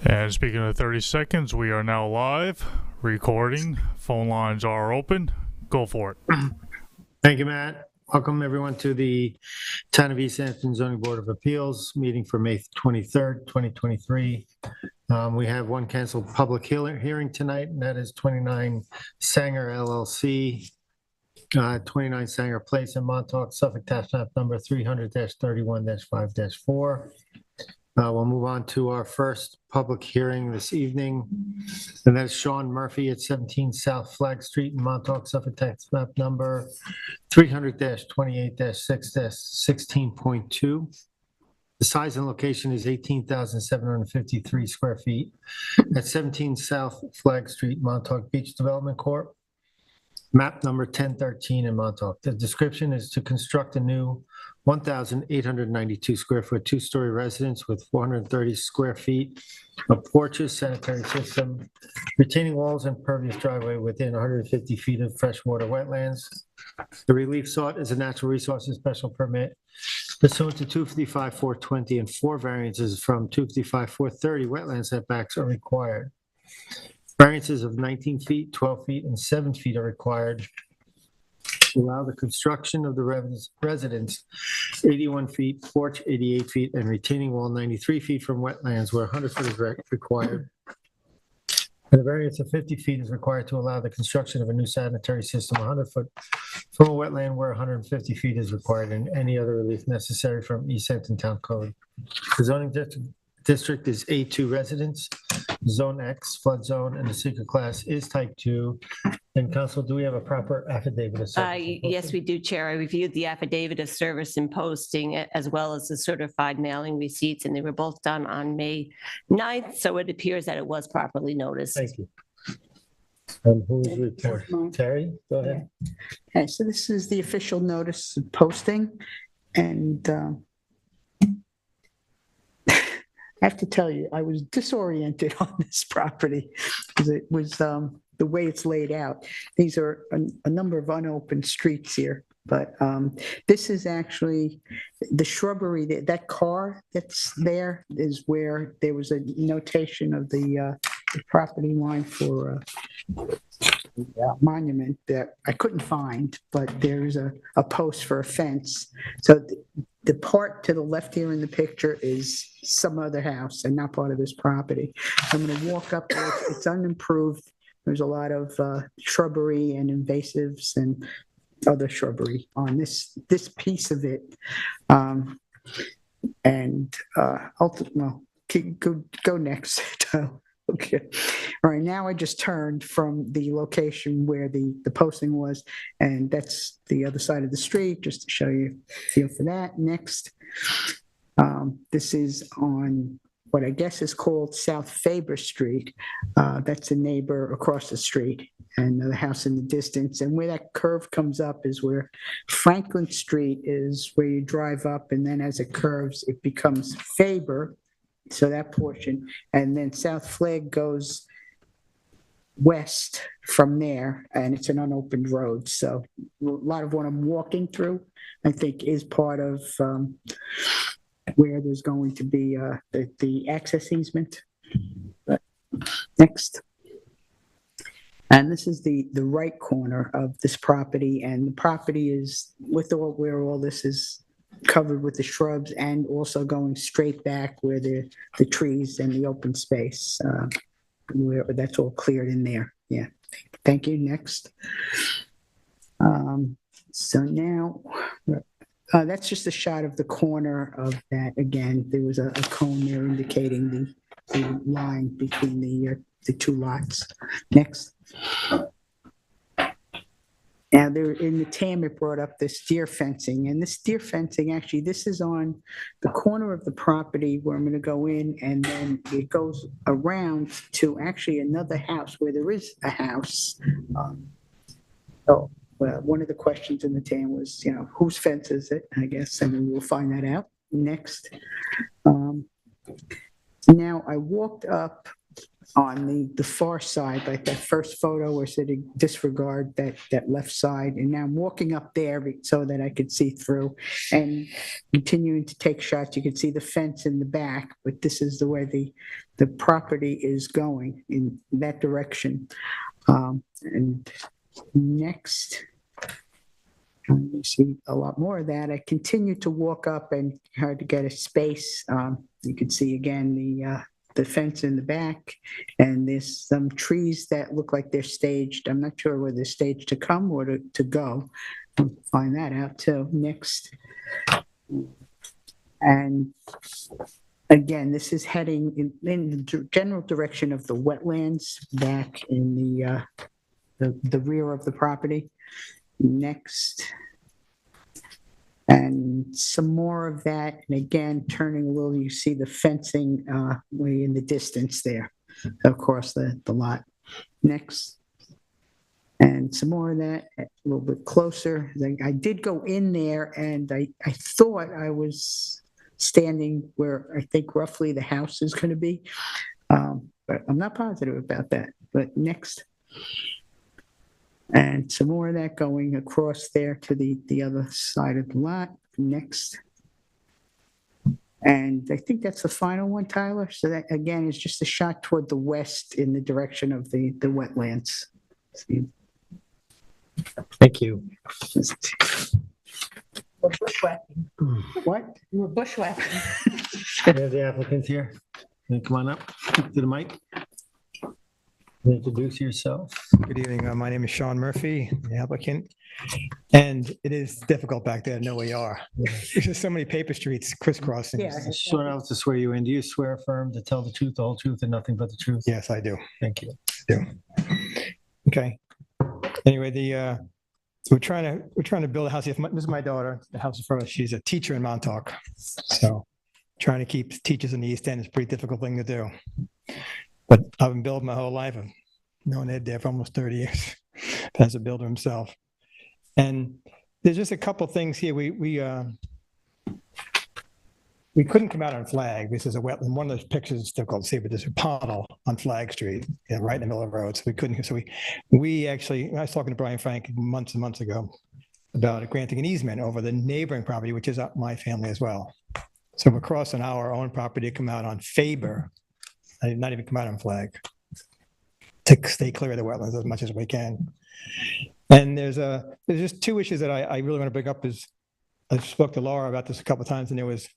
And speaking of 30 seconds, we are now live, recording. Phone lines are open. Go for it. Thank you, Matt. Welcome, everyone, to the Town of East Hampton Zoning Board of Appeals meeting for May 23rd, 2023. We have one canceled public hearing tonight, and that is 29 Sanger LLC, 29 Sanger Place in Montauk, Suffolk, tax map number 300-31-5-4. We'll move on to our first public hearing this evening, and that's Sean Murphy at 17 South Flag Street in Montauk, Suffolk, tax map number 300-28-6-16.2. The size and location is 18,753 square feet at 17 South Flag Street, Montauk Beach Development Corp. Map number 1013 in Montauk. The description is to construct a new 1,892 square foot two-story residence with 430 square feet of porches, sanitary system, retaining walls, and pervious driveway within 150 feet of freshwater wetlands. The relief sought is a natural resources special permit pursuant to 255-420, and 4 variances from 255-430 wetland setbacks are required. Variances of 19 feet, 12 feet, and 7 feet are required to allow the construction of the residence 81 feet, porch 88 feet, and retaining wall 93 feet from wetlands where 100 foot is required. And a variance of 50 feet is required to allow the construction of a new sanitary system 100 foot from a wetland where 150 feet is required, and any other relief necessary from East Hampton Town Code. The zoning district is A2 residence, Zone X, flood zone, and the secret class is type 2. And Council, do we have a proper affidavit of service? Yes, we do, Chair. I reviewed the affidavit of service and posting as well as the certified mailing receipts, and they were both done on May 9th. So it appears that it was properly noticed. Thank you. Who's reporting? Terry, go ahead. Okay, so this is the official notice of posting, and I have to tell you, I was disoriented on this property because it was the way it's laid out. These are a number of unopened streets here, but this is actually the shrubbery. That car that's there is where there was a notation of the property line for monument that I couldn't find, but there's a post for a fence. So the part to the left here in the picture is some other house and not part of this property. I'm going to walk up there. It's unimproved. There's a lot of shrubbery and invasives and other shrubbery on this piece of it. Go next. Okay. All right. Now I just turned from the location where the posting was, and that's the other side of the street, just to show you feel for that. Next. This is on what I guess is called South Faber Street. That's a neighbor across the street, and the house in the distance. And where that curve comes up is where Franklin Street is, where you drive up, and then as it curves, it becomes Faber. So that portion, and then South Flag goes west from there, and it's an unopened road. So a lot of what I'm walking through, I think, is part of where there's going to be the access easement. But next. And this is the right corner of this property, and the property is where all this is covered with the shrubs, and also going straight back where the trees and the open space, where that's all cleared in there. Yeah. Thank you. Next. So now that's just a shot of the corner of that. Again, there was a cone there indicating the line between the two lots. Next. Now, there in the TAM, it brought up this deer fencing, and this deer fencing, actually, this is on the corner of the property where I'm going to go in, and then it goes around to actually another house where there is a house. Well, one of the questions in the TAM was, whose fence is it, I guess, and we'll find that out next. Now, I walked up on the far side, like that first photo where it said disregard that left side. And now I'm walking up there so that I could see through and continuing to take shots. You can see the fence in the back, but this is the way the property is going in that direction. And next, you see a lot more of that. I continue to walk up and hard to get a space. You can see again the fence in the back, and there's some trees that look like they're staged. I'm not sure whether they're staged to come or to go. I'll find that out too. Next. And again, this is heading in the general direction of the wetlands back in the rear of the property. Next. And some more of that, and again, turning a little, you see the fencing way in the distance there across the lot. Next. And some more of that, a little bit closer. I did go in there, and I thought I was standing where I think roughly the house is going to be, but I'm not positive about that. But next. And some more of that going across there to the other side of the lot. Next. And I think that's the final one, Tyler. So that, again, is just a shot toward the west in the direction of the wetlands. See? Thank you. We're bushwhacking. What? We're bushwhacking. We have the applicant here. Can you come on up to the mic? Introduce yourself. Good evening. My name is Sean Murphy, the applicant. And it is difficult back there to know where you are. There's just so many paper streets crisscrossing. Yeah. Sworn out to swear you in. Do you swear affirm to tell the truth, the whole truth, and nothing but the truth? Yes, I do. Thank you. Okay. Anyway, we're trying to build a house. This is my daughter. The house is for her. She's a teacher in Montauk. So trying to keep teachers in the East End is a pretty difficult thing to do. But I've been building my whole life. I've known Ed there for almost 30 years as a builder himself. And there's just a couple things here. We couldn't come out on Flag. This is a wetland. One of those pictures is difficult to see, but there's a puddle on Flag Street, right in the middle of the road. So we couldn't. So we actually, I was talking to Brian Frank months and months ago about granting an easement over the neighboring property, which is my family as well. So we're crossing our own property to come out on Faber. I did not even come out on Flag, to stay clear of the wetlands as much as we can. And there's just two issues that I really want to bring up. Is I spoke to Laura about this a couple of times, and it was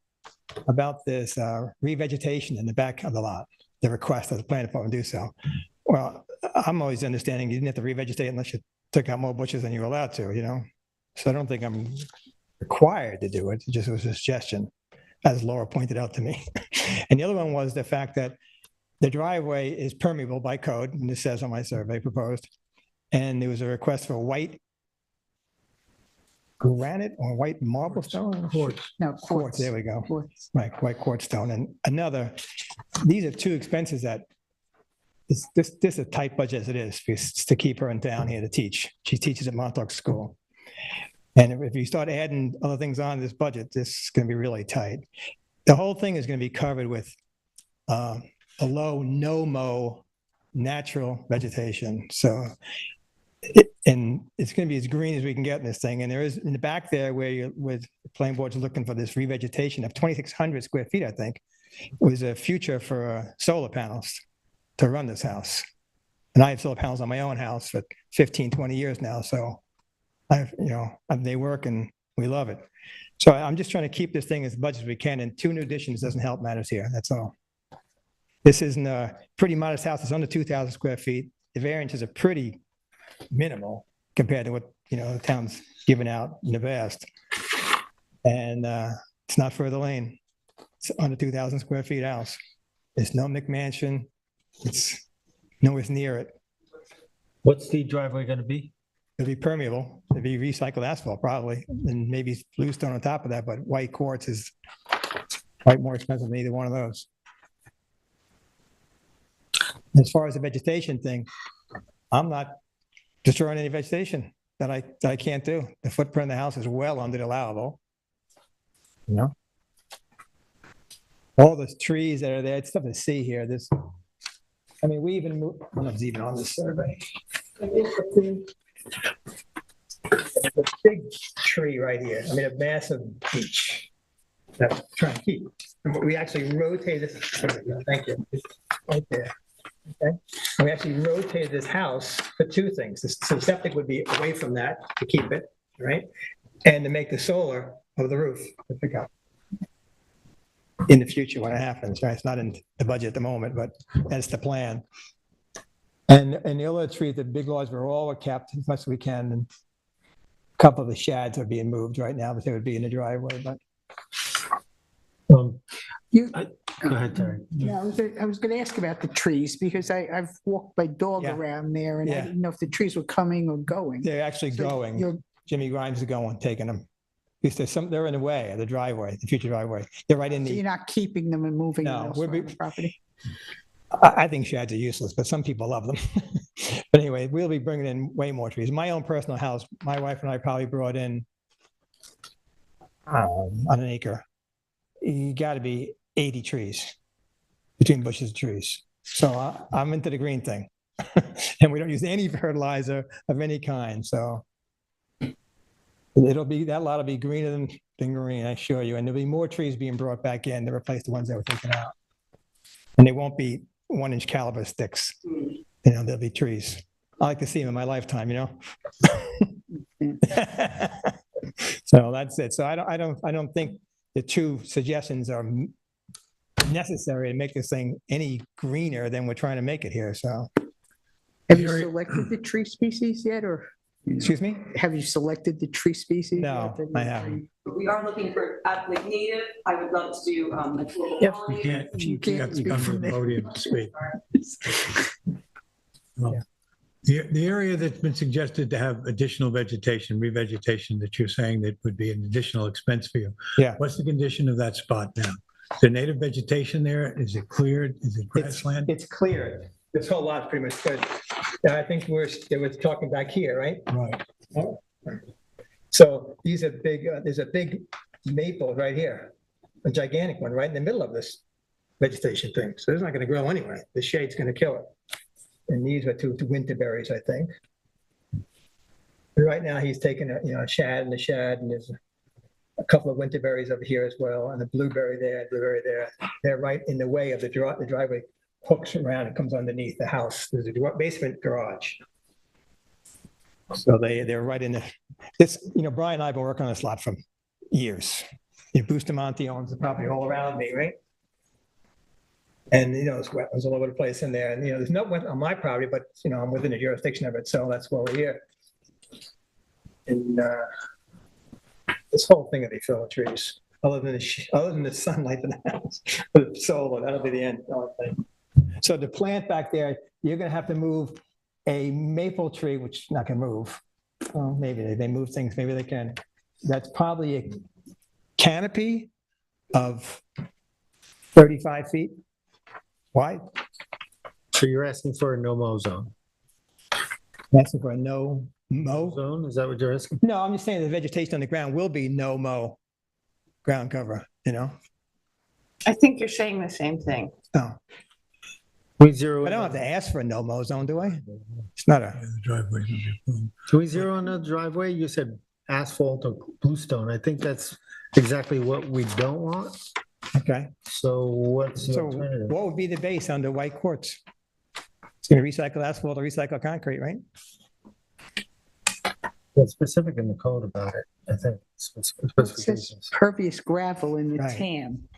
about this revegetation in the back of the lot, the request of the planning department to do so. Well, I'm always understanding you didn't have to revegetate unless you took out more bushes than you were allowed to, So I don't think I'm required to do it. It just was a suggestion, as Laura pointed out to me. And the other one was the fact that the driveway is permeable by code, and this says on my survey proposed. And there was a request for white granite or white marble stone? No, Quartz, there we go. Quartz. Right, white quartz stone. And another, these are two expenses that, this is a tight budget as it is to keep her in town here to teach. She teaches at Montauk School. And if you start adding other things on this budget, this is going to be really tight. The whole thing is going to be covered with a low no-mow natural vegetation. So, and it's going to be as green as we can get in this thing. And there is in the back there where the planning board's looking for this revegetation of 2,600 square feet, I think, was a future for solar panels to run this house. And I have solar panels on my own house for 15, 20 years now. So they work and we love it. So I'm just trying to keep this thing as much as we can. And 2 new additions doesn't help matters here. That's all. This isn't a pretty modest house. It's under 2,000 square feet. The variances are pretty minimal compared to what, the town's given out in the past. And it's not further lane. It's under 2,000 square feet house. It's no McMansion. It's nowhere near it. What's the driveway going to be? It'll be permeable. It'll be recycled asphalt probably, and maybe bluestone on top of that, but white quartz is quite more expensive than either one of those. As far as the vegetation thing, I'm not destroying any vegetation that I can't do. The footprint of the house is well under the allowable. All the trees that are there, it's tough to see here. I mean, we even moved, I don't know if it's even on this survey. There's a big tree right here. I mean, a massive beech that we're trying to keep. And we actually rotated, thank you, it's right there. Okay, and we actually rotated this house for two things. So the septic would be away from that to keep it, right? And to make the solar over the roof to pick up in the future when it happens, right? It's not in the budget at the moment, but that's the plan. And the other trees, the big logs were all kept as much as we can. And a couple of the shads are being moved right now, but they would be in the driveway, but. You, Go ahead, Terry. yeah, I was going to ask about the trees because I've walked my dog Yeah. around there and I Yeah. didn't know if the trees were coming or going. They're actually So going. you're- Jimmy Grimes is going, taking them. Because they're in the way of the driveway, the future driveway. They're right in So you're the, not keeping them and moving them No, elsewhere we'll on be- the property? I think shads are useless, but some people love them. But anyway, we'll be bringing in way more trees. My own personal house, my wife and I probably brought in, on an acre, you got to be 80 trees between bushes and trees. So I'm into the green thing. And we don't use any fertilizer of any kind, so that lot will be greener than green, I assure you. And there'll be more trees being brought back in to replace the ones that were taken out. And they won't be 1-inch caliber sticks. You know, there'll be trees. I like to see them in my lifetime, you know? So that's it. So I don't think the two suggestions are necessary to make this thing any greener than we're trying to make it here, so. Have you selected the tree species yet or? Excuse me? Have you selected the tree species? No, yet? I haven't. We are looking for, with native, I would love to do a tulip Yep. pollinator. You can't speak Come from to the there. podium to speak. Yeah. The area that's been suggested to have additional vegetation, revegetation, that you're saying that would be an additional expense for you. Yeah. What's the condition of that spot now? Is there native vegetation there? Is it cleared? Is it grassland? It's cleared. This whole lot's pretty much cleared. I think they were talking back here, right? Right. So these are big, there's a big maple right here, a gigantic one right in the middle of this vegetation thing. So it's not going to grow anyway. The shade's going to kill it. And these are two winter berries, I think. Right now, he's taking a shad, and there's a couple of winter berries over here as well, and a blueberry there, blueberry there. They're right in the way of the driveway. Hooks around and comes underneath the house. There's a basement garage. So they're right in this, Brian and I have been working on this lot for years. Bustamante owns the property all around me, right? And, there's wetlands all over the place in there. And, there's no wetland on my property, but, I'm within the jurisdiction of it. So that's why we're here. And this whole thing will be full of trees, other than the sunlight in the house. The solar, that'll be the end. So the plant back there, you're going to have to move a maple tree, which is not going to move. Well, maybe they move things, maybe they can. That's probably a canopy of 35 feet wide. So you're asking for a no-mow zone? That's for a no mow. Zone, is that what you're asking? No, I'm just saying the vegetation on the ground will be no mow ground cover, I think you're saying the same thing. Oh, We zero. I don't have to ask for a no mow zone, do I? It's not a, Yeah, the driveway's gonna be approved. Can we zero on the driveway? You said asphalt or bluestone. I think that's exactly what we don't want. okay. So what's the So alternative? what would be the base under white quartz? It's going to recycle asphalt or recycle concrete, right? It's specific in the code about it, I think. It says Specifications. pervious gravel in the Right. TAM.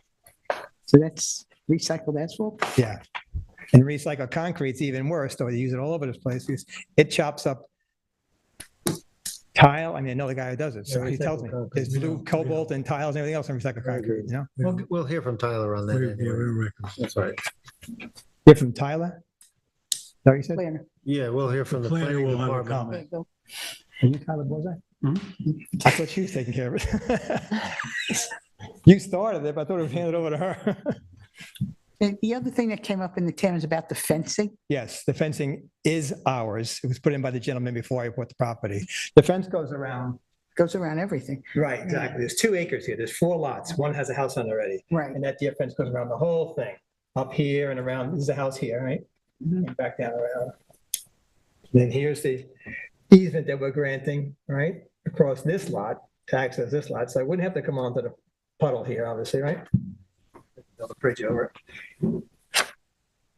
So that's recycled asphalt? Yeah. And recycle concrete's even worse, though they use it all over this place. It chops up tile. I mean, I know the guy who does it, so Yeah, he tells me. recycled concrete. There's blue cobalt and tiles and everything else in recycled concrete, We'll hear from Tyler on that. Yeah, anyway. we're records. That's right. You're from Tyler? Is that what you said? Planner. Yeah, we'll hear from the Planner planning will have a department. comment. There you go. Are you Tyler Bozak? I thought she was taking care of it. You started it, but I thought it was handed over to her. And the other thing that came up in the TAM is about the fencing. Yes, the fencing is ours. It was put in by the gentleman before I bought the property. The fence goes around. Goes around everything. Right, exactly. There's 2 acres here. There's 4 lots. One has a house on it already. Right. And that deer fence goes around the whole thing, up here and around. This is a house here, right? and back down around. Then here's the easement that we're granting, right, across this lot, to access this lot. So I wouldn't have to come onto the puddle here, obviously, right? Build a bridge over it.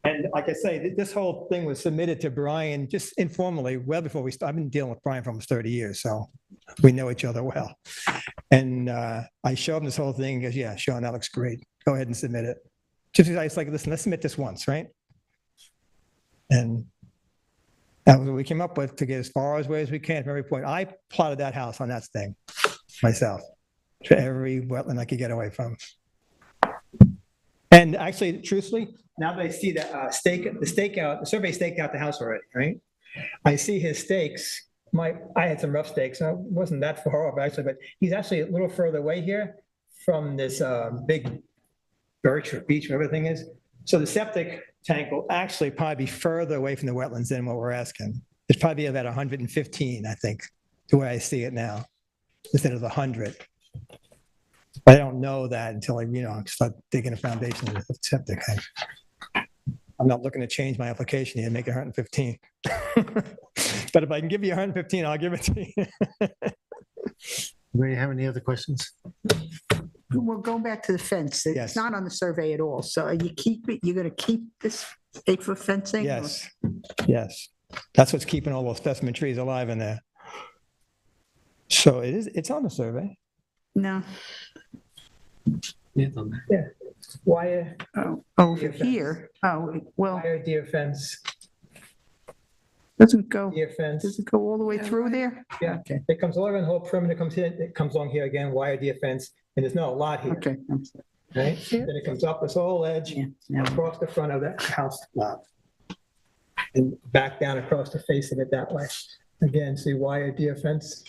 And like I say, this whole thing was submitted to Brian just informally, well before we started. I've been dealing with Brian for almost 30 years, so we know each other well. And I show him this whole thing. He goes, yeah, Sean, that looks great. Go ahead and submit it. Just because I was like, listen, let's submit this once, right? And that was what we came up with to get as far away as we can from every point. I plotted that house on that thing myself, to every wetland I could get away from. And actually, truthfully, now that I see the the survey staked out the house already, right? I see his stakes. I had some rough stakes. I wasn't that far off actually, but he's actually a little further away here from this big birch or beech, whatever the thing is. So the septic tank will actually probably be further away from the wetlands than what we're asking. It's probably about 115, I think, the way I see it now, instead of the 100. I don't know that until I, start digging a foundation of the septic. I'm not looking to change my application here and make it 115. But if I can give you 115, I'll give it to you. Anybody have any other questions? Well, going back to the fence, Yes. it's not on the survey at all. So are you're going to keep this 8-foot fencing? or- Yes, yes. That's what's keeping all those specimen trees alive in there. So it's on the survey. No. Yeah. Wire Over Deer fence. here. Oh, well, deer fence, does it go all the way through there? Yeah. Okay, It comes all around the whole perimeter, comes in, it comes along here again, wire deer fence, and there's not a lot here, okay. right? Then it comes up this whole edge, Yeah, yeah. across the front of that house lot. And back down across the face of it that way. Again, see wire deer fence.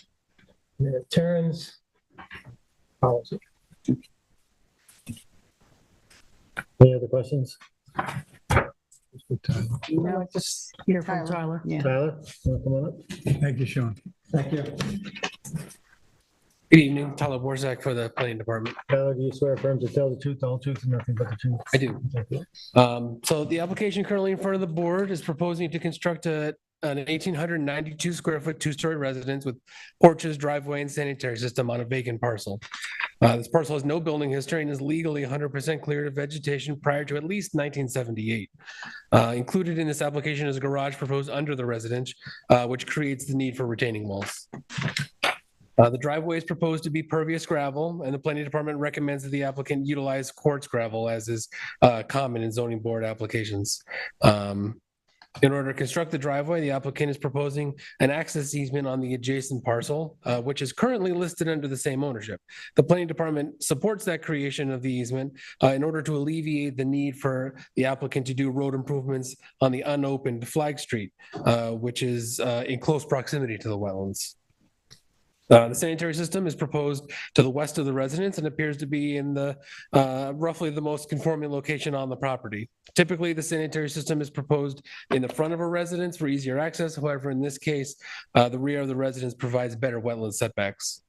And then it turns. Follows it. Any other questions? No, just hear from Tyler. Yeah. Tyler, you wanna come on up? Thank you, Sean. Thank you. Good evening, Tyler Borzak for the Planning Department. Tyler, do you swear affirm to tell the truth, the whole truth, and nothing but the truth? I do. Thank you. So the application currently in front of the board is proposing to construct an 1,892 square foot two-story residence with porches, driveway, and sanitary system on a vacant parcel. This parcel has no building history and is legally 100% cleared of vegetation prior to at least 1978. Included in this application is a garage proposed under the residence, which creates the need for retaining walls. The driveway is proposed to be pervious gravel, and the planning department recommends that the applicant utilize quartz gravel, as is common in zoning board applications. In order to construct the driveway, the applicant is proposing an access easement on the adjacent parcel, which is currently listed under the same ownership. The planning department supports that creation of the easement in order to alleviate the need for the applicant to do road improvements on the unopened Flag Street, which is in close proximity to the wetlands. The sanitary system is proposed to the west of the residence and appears to be in the roughly the most conforming location on the property. Typically, the sanitary system is proposed in the front of a residence for easier access. However, in this case, the rear of the residence provides better wetland setbacks.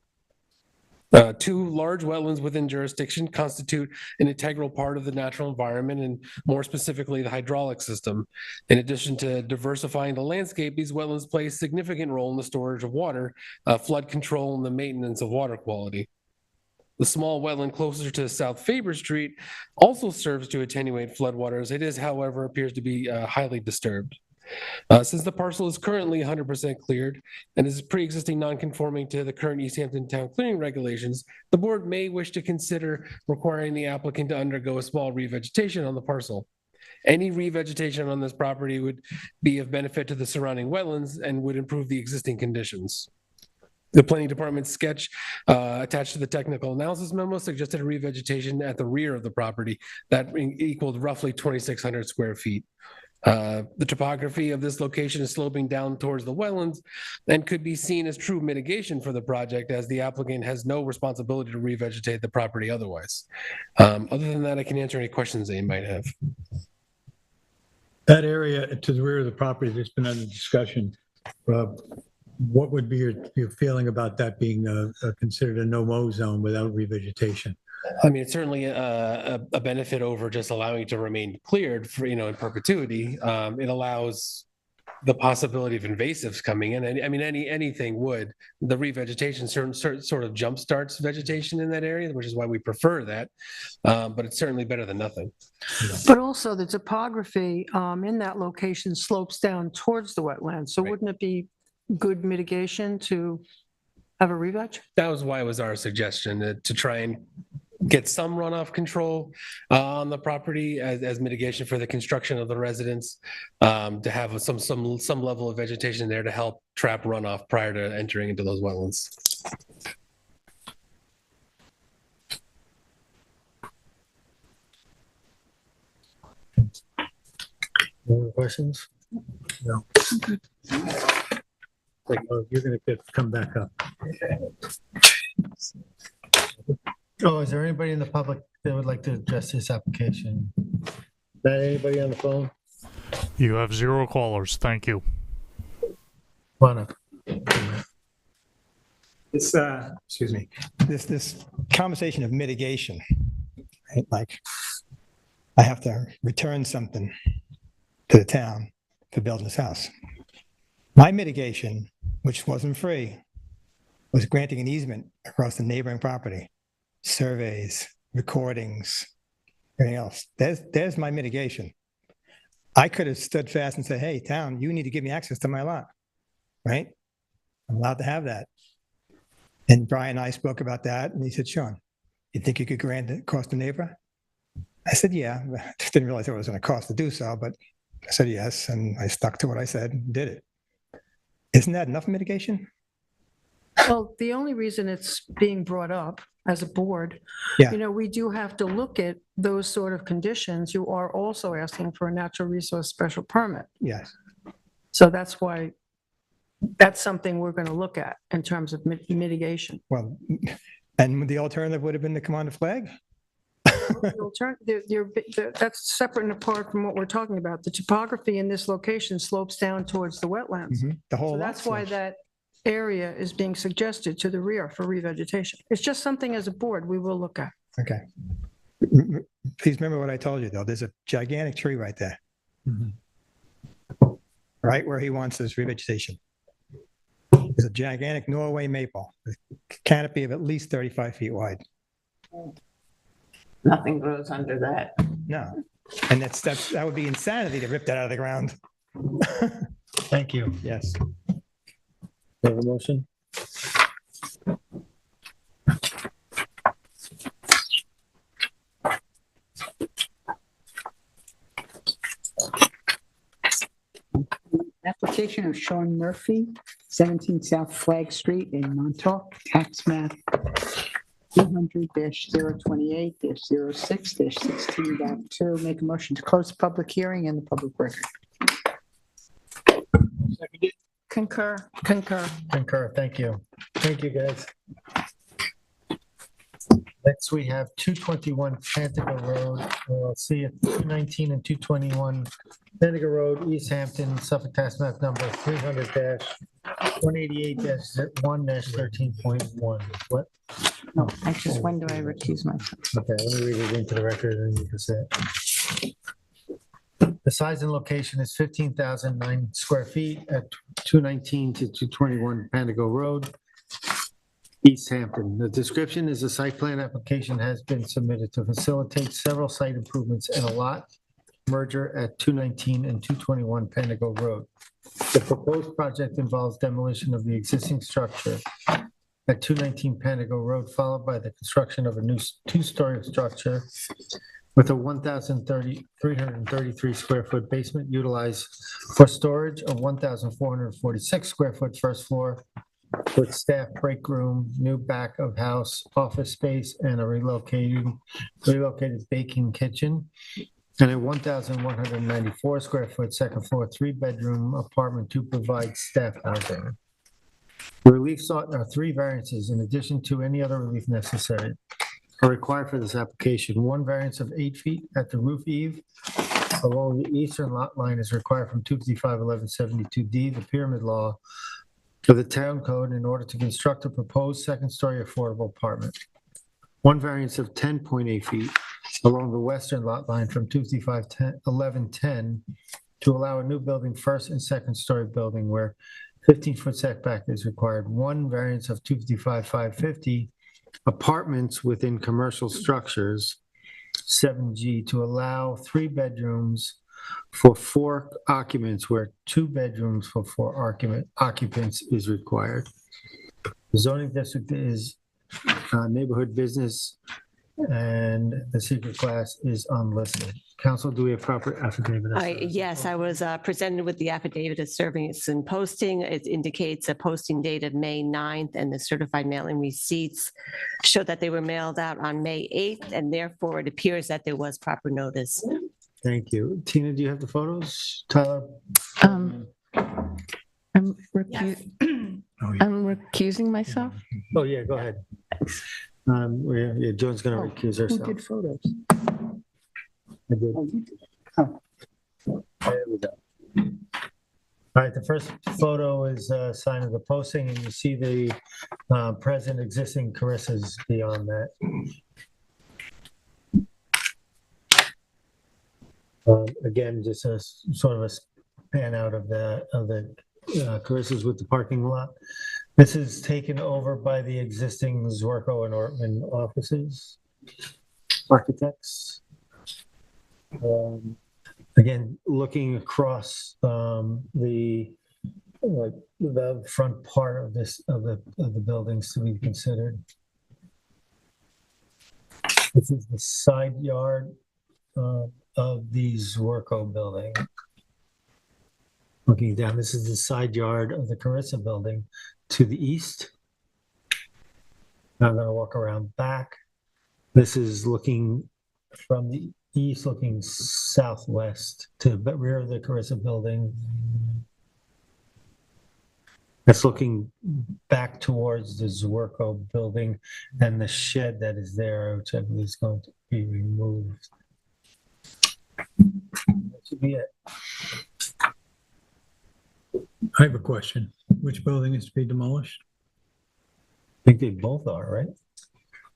Two large wetlands within jurisdiction constitute an integral part of the natural environment, and more specifically, the hydraulic system. In addition to diversifying the landscape, these wetlands play a significant role in the storage of water, flood control, and the maintenance of water quality. The small wetland closer to South Faber Street also serves to attenuate floodwaters. It is, however, appears to be highly disturbed. Since the parcel is currently 100% cleared and is pre-existing non-conforming to the current East Hampton town clearing regulations, the board may wish to consider requiring the applicant to undergo a small revegetation on the parcel. Any revegetation on this property would be of benefit to the surrounding wetlands and would improve the existing conditions. The planning department sketch attached to the technical analysis memo suggested a revegetation at the rear of the property that equaled roughly 2,600 square feet. The topography of this location is sloping down towards the wetlands and could be seen as true mitigation for the project, as the applicant has no responsibility to revegetate the property otherwise. Other than that, I can answer any questions that you might have. That area to the rear of the property that's been under discussion, what would be your feeling about that being considered a no-mow zone without revegetation? I mean, it's certainly a benefit over just allowing it to remain cleared for, in perpetuity. It allows the possibility of invasives coming in. And I mean, anything would. The revegetation sort of jumpstarts vegetation in that area, which is why we prefer that. But it's certainly better than nothing. But also the topography in that location slopes down towards the wetlands. So Right. wouldn't it be good mitigation to have a re-veg? That was why it was our suggestion to try and get some runoff control on the property as mitigation for the construction of the residence, to have some level of vegetation there to help trap runoff prior to entering into those wetlands. More questions? No. Like, oh, you're gonna come back up. Oh, is there anybody in the public that would like to address this application? Not anybody on the phone? You have 0 callers. Thank you. Come on up. This, excuse me, this conversation of mitigation, right? Like, I have to return something to the town for building this house. My mitigation, which wasn't free, was granting an easement across the neighboring property, surveys, recordings, everything else. There's my mitigation. I could have stood fast and said, hey, town, you need to give me access to my lot, right? I'm allowed to have that. And Brian and I spoke about that, and he said, Sean, you think you could grant it across the neighbor? I said, yeah. I just didn't realize it was going to cost to do so, but I said yes, and I stuck to what I said and did it. Isn't that enough mitigation? Well, the only reason it's being brought up as a board, Yeah. we do have to look at those sort of conditions. You are also asking for a natural resource special permit. Yes. So that's why, that's something we're going to look at in terms of mitigation. Well, and the alternative would have been to come on the flag? That's separate and apart from what we're talking about. The topography in this location slopes down towards the wetlands. The whole So lot. that's why that area is being suggested to the rear for revegetation. It's just something as a board we will look at. Okay. Please remember what I told you, though. There's a gigantic tree right there. Right where he wants this revegetation. There's a gigantic Norway maple, with a canopy of at least 35 feet wide. Nothing grows under that. No. And that would be insanity to rip that out of the ground. Thank you. Yes. Have a motion? Application of Sean Murphy, 17 South Flag Street in Montauk, tax map 200-028-06-16.2. Make a motion to close the public hearing and the public record. Concur. Concur, thank you. Thank you, guys. Next, we have 221 Pantico Road, LLC at 219 and 221 Pantico Road, East Hampton, Suffolk tax map number 300-188-1-13.1. What? No, actually, when do I recuse myself? Okay, let me read it into the record and you can say it. The size and location is 15,009 square feet at 219 to 221 Pantico Road, East Hampton. The description is a site plan application has been submitted to facilitate several site improvements and a lot merger at 219 and 221 Pantico Road. The proposed project involves demolition of the existing structure at 219 Pantico Road, followed by the construction of a new two-story structure with a 1,333 square foot basement utilized for storage of 1,446 square foot first floor with staff break room, new back of house office space, and a relocated baking kitchen, and a 1,194 square foot second floor, 3-bedroom apartment to provide staff housing. The relief sought are 3 variances in addition to any other relief necessary are required for this application. 1 variance of 8 feet at the roof eave along the eastern lot line is required from 255-1172D, the pyramid law of the town code, in order to construct a proposed second-story affordable apartment. one variance of 10.8 feet along the western lot line from 255-1110 to allow a new building, first and second story building where 15-foot setback is required. One variance of 255-550 apartments within commercial structures, 7G, to allow 3 bedrooms for 4 occupants where 2 bedrooms for 4 occupants is required. The zoning district is neighborhood business, and the secret class is unlisted. Council, do we have proper affidavit? of service? Yes, I was presented with the affidavit of service and posting. It indicates a posting date of May 9th, and the certified mailing receipts show that they were mailed out on May 8th, and therefore it appears that there was proper notice. Thank you. Tina, do you have the photos? Tyler? I'm Yes. I'm recusing myself. Oh, yeah, go ahead. Yeah, Joan's going to recuse Who herself. did photos? I did. Oh. There we go. All right, the first photo is a sign of the posting, and you see the present existing Carissa's beyond that. Again, just a sort of a pan out of the Carissa's with the parking lot. This is taken over by the existing Zwerko and Ortman offices, architects. Again, looking across the front part of the buildings to be considered. This is the side yard of the Zwerko building. Looking down, this is the side yard of the Carissa building to the east. Now I'm going to walk around back. This is looking from the east, looking southwest to the rear of the Carissa building. That's looking back towards the Zwerko building and the shed that is there, which I believe is going to be removed. That should be it. I have a question. Which building is to be demolished? I think they both are, right?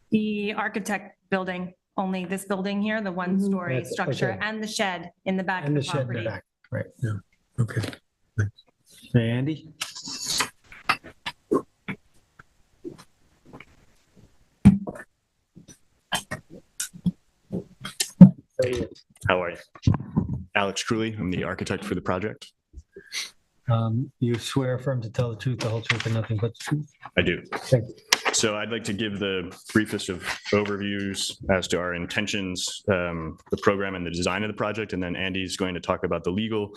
The architect building, only this building here, the one-story That's- structure, okay. and the shed in the back of And the the shed in the property. back, right. Okay. Hey, Andy? How are you? Alex Cooley, I'm the architect for the project. You swear affirm to tell the truth, the whole truth, and nothing but the truth? I do. Thank you. So I'd like to give the briefest of overviews as to our intentions, the program and the design of the project, and then Andy's going to talk about the legal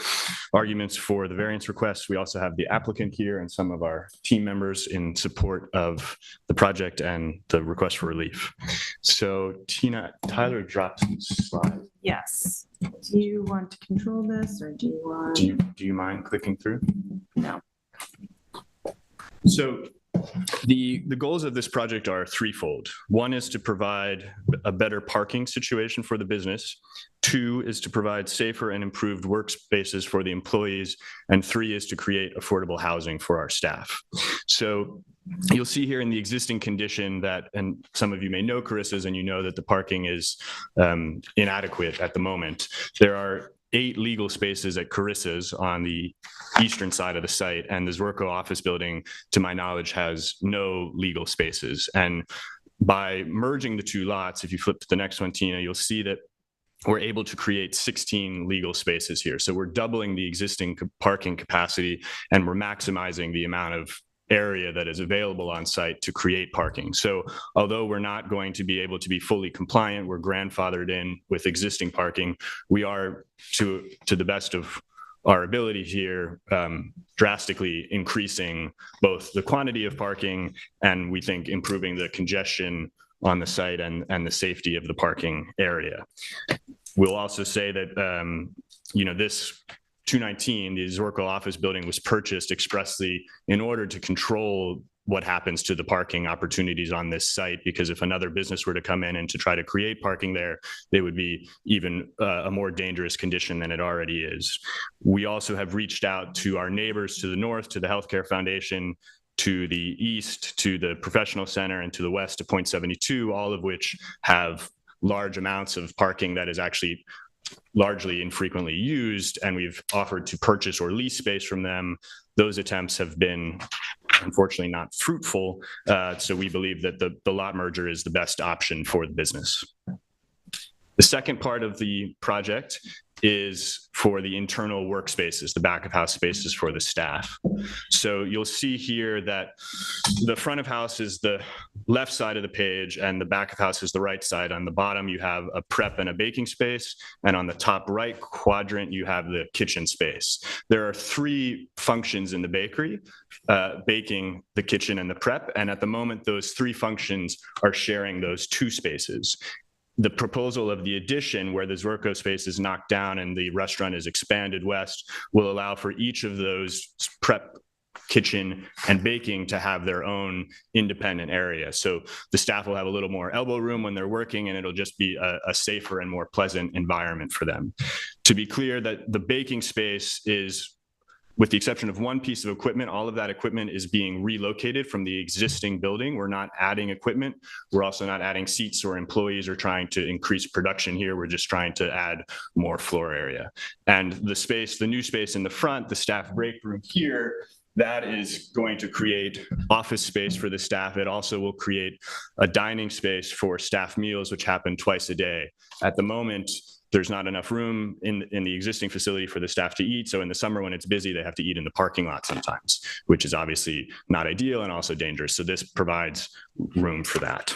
arguments for the variance requests. We also have the applicant here and some of our team members in support of the project and the request for relief. So Tina, Tyler dropped some slides. Yes. Do you want to control this or do you want? Do you mind clicking through? No. So the goals of this project are threefold. One is to provide a better parking situation for the business. 2 is to provide safer and improved workspaces for the employees. And 3 is to create affordable housing for our staff. So you'll see here in the existing condition that, and some of you may know Carissa's and you know that the parking is inadequate at the moment. There are 8 legal spaces at Carissa's on the eastern side of the site, and the Zwerko office building, to my knowledge, has no legal spaces. And by merging the 2 lots, if you flip to the next one, Tina, you'll see that we're able to create 16 legal spaces here. So we're doubling the existing parking capacity, and we're maximizing the amount of area that is available on site to create parking. So although we're not going to be able to be fully compliant, we're grandfathered in with existing parking, we are, to the best of our ability here, drastically increasing both the quantity of parking and we think improving the congestion on the site and the safety of the parking area. We'll also say that, this 219, the Zwerko office building, was purchased expressly in order to control what happens to the parking opportunities on this site, because if another business were to come in and to try to create parking there, they would be even a more dangerous condition than it already is. We also have reached out to our neighbors to the north, to the Healthcare Foundation, to the east to the professional center, and to the west to Point 72, all of which have large amounts of parking that is actually largely infrequently used, and we've offered to purchase or lease space from them. Those attempts have been unfortunately not fruitful, so we believe that the lot merger is the best option for the business. The second part of the project is for the internal workspaces, the back of house spaces for the staff. So you'll see here that the front of house is the left side of the page and the back of house is the right side. On the bottom, you have a prep and a baking space. And on the top right quadrant, you have the kitchen space. There are three functions in the bakery, baking, the kitchen, and the prep. And at the moment, those three functions are sharing those two spaces. The proposal of the addition, where the Zwerko space is knocked down and the restaurant is expanded west, will allow for each of those prep, kitchen, and baking to have their own independent area. So the staff will have a little more elbow room when they're working, and it'll just be a safer and more pleasant environment for them. To be clear, that the baking space is, with the exception of one piece of equipment, all of that equipment is being relocated from the existing building. We're not adding equipment. We're also not adding seats or employees or trying to increase production here. We're just trying to add more floor area. And the space, the new space in the front, the staff break room here, that is going to create office space for the staff. It also will create a dining space for staff meals, which happen twice a day. At the moment, there's not enough room in the existing facility for the staff to eat. So in the summer when it's busy, they have to eat in the parking lot sometimes, which is obviously not ideal and also dangerous. So this provides room for that.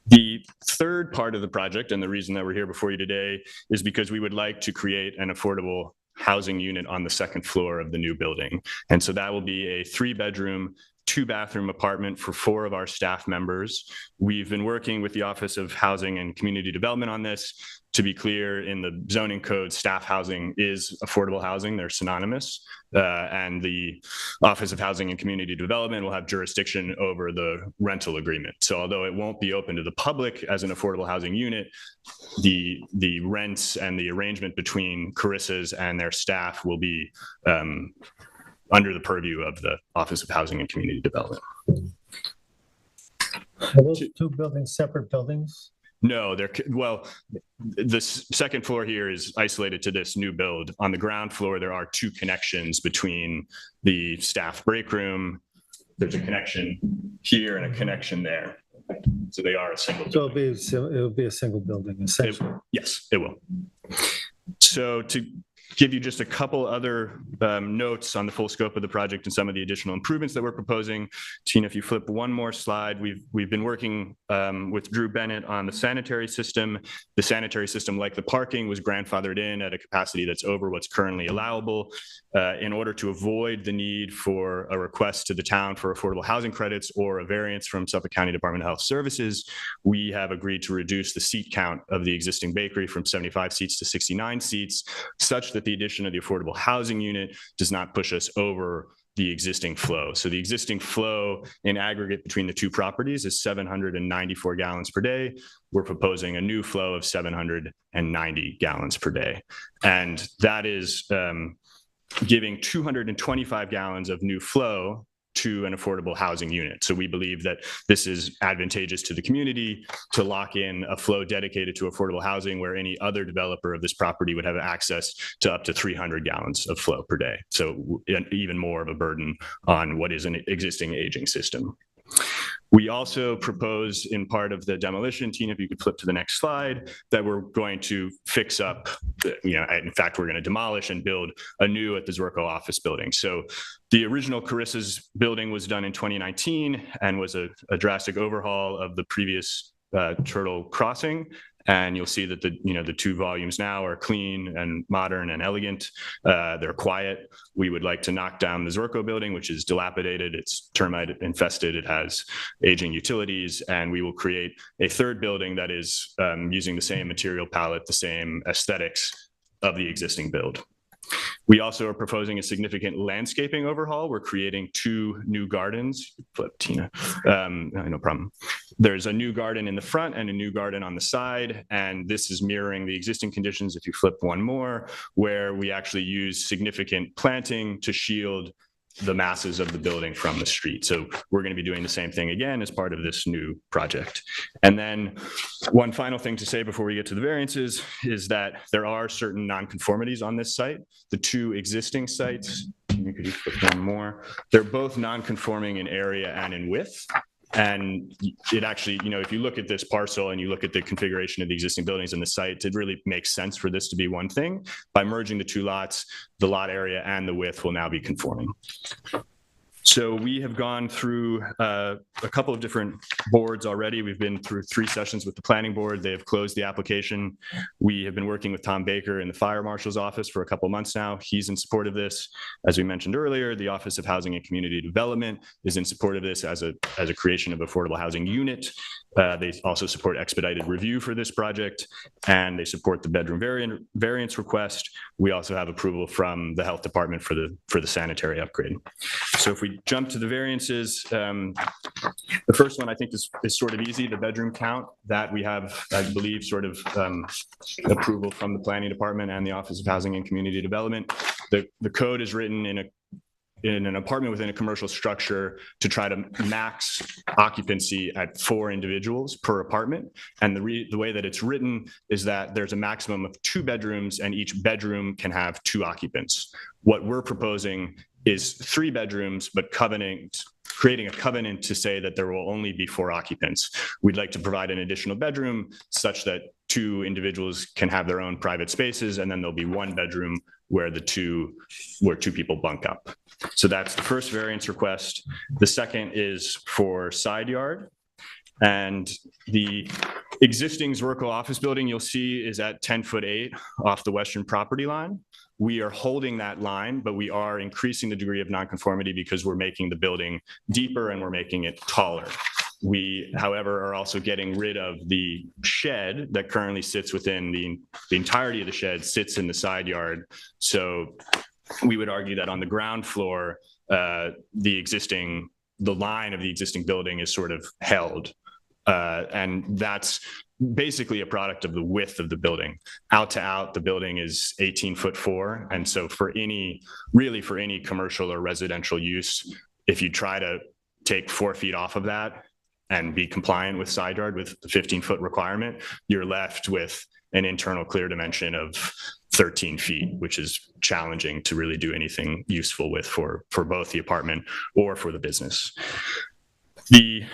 The third part of the project, and the reason that we're here before you today, is because we would like to create an affordable housing unit on the second floor of the new building. And so that will be a 3-bedroom, 2-bathroom apartment for 4 of our staff members. We've been working with the Office of Housing and Community Development on this. To be clear, in the zoning code, staff housing is affordable housing. They're synonymous. And the Office of Housing and Community Development will have jurisdiction over the rental agreement. So although it won't be open to the public as an affordable housing unit, the rents and the arrangement between Carissas and their staff will be under the purview of the Office of Housing and Community Development. Are those two buildings separate buildings? No, well, the second floor here is isolated to this new build. On the ground floor, there are 2 connections between the staff break room. There's a connection here and a connection there. So they are a single building. So it'll be a single building, essentially. Yes, it will. So to give you just a couple other notes on the full scope of the project and some of the additional improvements that we're proposing. Tina, if you flip one more slide, we've been working with Drew Bennett on the sanitary system. The sanitary system, like the parking, was grandfathered in at a capacity that's over what's currently allowable. In order to avoid the need for a request to the town for affordable housing credits or a variance from Suffolk County Department of Health Services, we have agreed to reduce the seat count of the existing bakery from 75 seats to 69 seats, such that the addition of the affordable housing unit does not push us over the existing flow. So the existing flow in aggregate between the 2 properties is 794 gallons per day. We're proposing a new flow of 790 gallons per day. And that is giving 225 gallons of new flow to an affordable housing unit. So we believe that this is advantageous to the community to lock in a flow dedicated to affordable housing, where any other developer of this property would have access to up to 300 gallons of flow per day. So even more of a burden on what is an existing aging system. We also propose, in part of the demolition, Tina, if you could flip to the next slide, that we're going to fix up, in fact, we're going to demolish and build anew at the Zwerko office building. So the original Carissa's building was done in 2019 and was a drastic overhaul of the previous Turtle Crossing. And you'll see that the 2 volumes now are clean and modern and elegant. They're quiet. We would like to knock down the Zwerko building, which is dilapidated. It's termite infested. It has aging utilities, and we will create a 3rd building that is using the same material palette, the same aesthetics of the existing build. We also are proposing a significant landscaping overhaul. We're creating 2 new gardens. Flip, Tina. No problem. There's a new garden in the front and a new garden on the side, and this is mirroring the existing conditions, if you flip one more, where we actually use significant planting to shield the masses of the building from the street. So we're going to be doing the same thing again as part of this new project. And then one final thing to say before we get to the variances is that there are certain nonconformities on this site. The two existing sites, you could just put one more, they're both nonconforming in area and in width. And it actually, if you look at this parcel and you look at the configuration of the existing buildings in the site, it really makes sense for this to be one thing. By merging the two lots, the lot area and the width will now be conforming. So we have gone through a couple of different boards already. We've been through 3 sessions with the planning board. They have closed the application. We have been working with Tom Baker in the fire marshal's office for a couple of months now. He's in support of this. As we mentioned earlier, the Office of Housing and Community Development is in support of this as a creation of affordable housing unit. They also support expedited review for this project, and they support the bedroom variance request. We also have approval from the health department for the sanitary upgrade. So if we jump to the variances, the first one I think is sort of easy. The bedroom count that we have, I believe, sort of approval from the planning department and the Office of Housing and Community Development. The code is written in an apartment within a commercial structure to try to max occupancy at 4 individuals per apartment. And the way that it's written is that there's a maximum of 2 bedrooms and each bedroom can have 2 occupants. What we're proposing is 3 bedrooms, but creating a covenant to say that there will only be 4 occupants. We'd like to provide an additional bedroom such that 2 individuals can have their own private spaces, and then there'll be 1 bedroom where 2 people bunk up. So that's the first variance request. The second is for side yard. And the existing Zwerko office building you'll see is at 10'8" off the western property line. We are holding that line, but we are increasing the degree of nonconformity because we're making the building deeper and we're making it taller. We, however, are also getting rid of the shed that currently sits within the entirety of the shed sits in the side yard. So we would argue that on the ground floor, the line of the existing building is sort of held. And that's basically a product of the width of the building. Out to out, the building is 18'4". And so for any commercial or residential use, if you try to take 4 feet off of that and be compliant with side yard with the 15-foot requirement, you're left with an internal clear dimension of 13 feet, which is challenging to really do anything useful with for both the apartment or for the business. The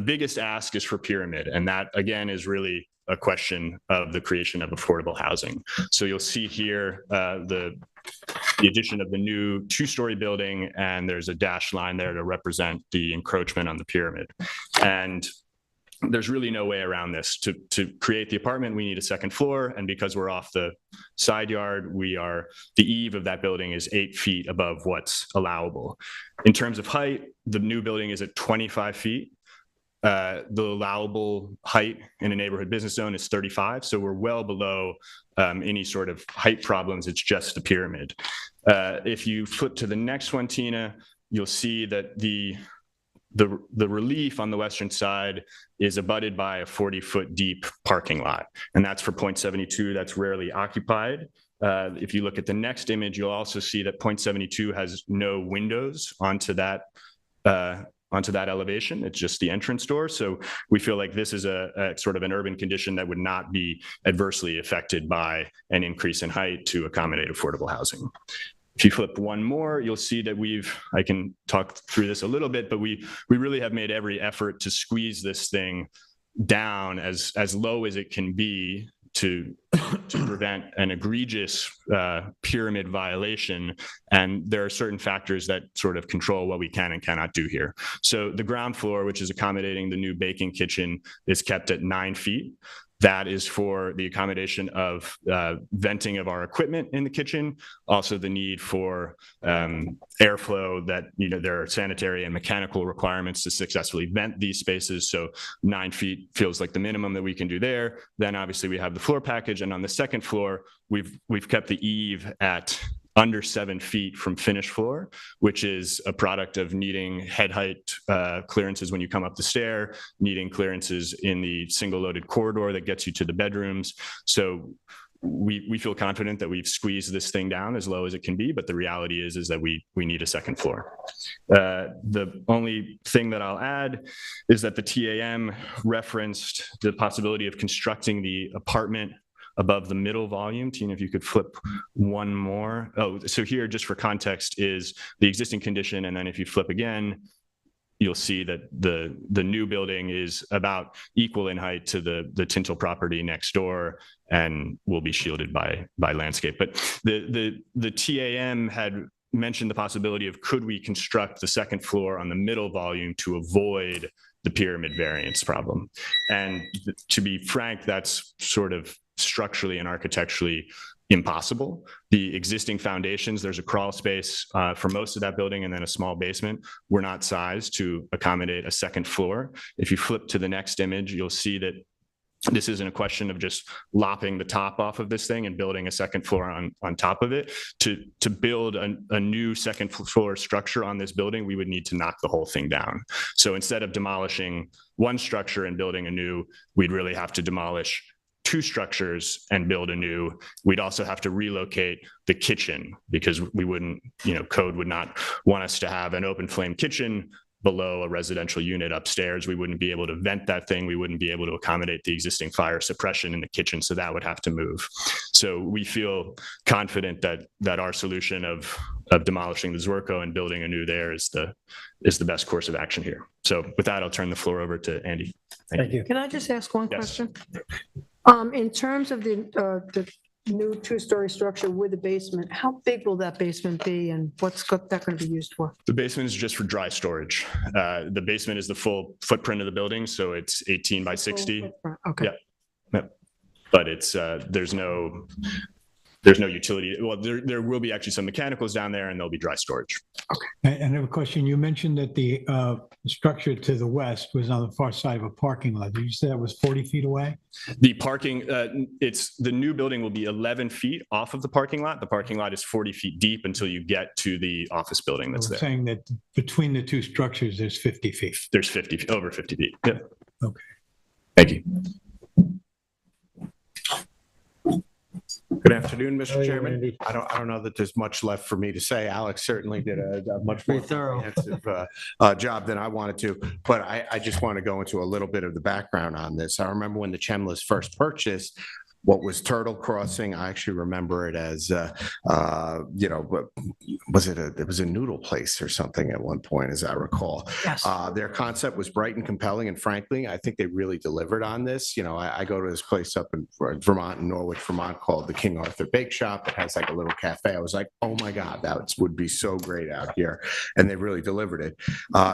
biggest ask is for pyramid, and that again is really a question of the creation of affordable housing. So you'll see here the addition of the new 2-story building, and there's a dashed line there to represent the encroachment on the pyramid. And there's really no way around this. To create the apartment, we need a second floor, and because we're off the side yard, the eave of that building is 8 feet above what's allowable. In terms of height, the new building is at 25 feet. The allowable height in a neighborhood business zone is 35, so we're well below any sort of height problems. It's just the pyramid. If you flip to the next one, Tina, you'll see that the relief on the western side is abutted by a 40-foot deep parking lot, and that's for point 72. That's rarely occupied. If you look at the next image, you'll also see that point 72 has no windows onto that elevation. It's just the entrance door. So we feel like this is a sort of an urban condition that would not be adversely affected by an increase in height to accommodate affordable housing. If you flip one more, you'll see that I can talk through this a little bit, but we really have made every effort to squeeze this thing down as low as it can be to prevent an egregious pyramid violation. And there are certain factors that sort of control what we can and cannot do here. So the ground floor, which is accommodating the new baking kitchen, is kept at 9 feet. That is for the accommodation of venting of our equipment in the kitchen. Also the need for airflow, that there are sanitary and mechanical requirements to successfully vent these spaces. So 9 feet feels like the minimum that we can do there. Then obviously we have the floor package, and on the second floor, we've kept the eave at under 7 feet from finished floor, which is a product of needing head height clearances when you come up the stair, needing clearances in the single loaded corridor that gets you to the bedrooms. So we feel confident that we've squeezed this thing down as low as it can be, but the reality is that we need a second floor. The only thing that I'll add is that the TAM referenced the possibility of constructing the apartment above the middle volume. Tina, if you could flip one more. Oh, so here, just for context, is the existing condition, and then if you flip again, you'll see that the new building is about equal in height to the Tintle property next door and will be shielded by landscape. But the TAM had mentioned the possibility of could we construct the second floor on the middle volume to avoid the pyramid variance problem. And to be frank, that's sort of structurally and architecturally impossible. The existing foundations, there's a crawl space for most of that building and then a small basement, were not sized to accommodate a second floor. If you flip to the next image, you'll see that this isn't a question of just lopping the top off of this thing and building a second floor on top of it. To build a new second floor structure on this building, we would need to knock the whole thing down. So instead of demolishing one structure and building a new, we'd really have to demolish two structures and build a new. We'd also have to relocate the kitchen because we wouldn't, code would not want us to have an open flame kitchen below a residential unit upstairs. We wouldn't be able to vent that thing. We wouldn't be able to accommodate the existing fire suppression in the kitchen. So that would have to move. So we feel confident that our solution of demolishing the Zwerko and building a new there is the best course of action here. So with that, I'll turn the floor over to Andy. Thank you. Can I just ask one Yes. question? In terms of the new two-story structure with the basement, how big will that basement be and what's that going to be used for? The basement is just for dry storage. The basement is the full footprint of the building, so it's 18 by 60. Okay. Yep. But it's there's no utility. Well, there will be actually some mechanicals down there, and there'll be dry storage. And I have a question. You mentioned that the structure to the west was on the far side of a parking lot. Did you say that was 40 feet away? The parking, the new building will be 11 feet off of the parking lot. The parking lot is 40 feet deep until you get to the office building that's We're there. saying that between the two structures, there's 50 feet. There's over 50 feet. Yep. Okay. Thank you. Good afternoon, Mr. How are you, Chairman. Andy? I don't know that there's much left for me to say. Alex certainly did a much more Pretty thorough. comprehensive job than I wanted to, but I just want to go into a little bit of the background on this. I remember when the Chemlas first purchased what was Turtle Crossing. I actually remember it as, it was a noodle place or something at one point, as I recall. Yes. Their concept was bright and compelling, and frankly, I think they really delivered on this. I go to this place up in Vermont, in Norwich, Vermont, called the King Arthur Bake Shop. It has like a little cafe. I was like, oh my God, that would be so great out here. And they really delivered it.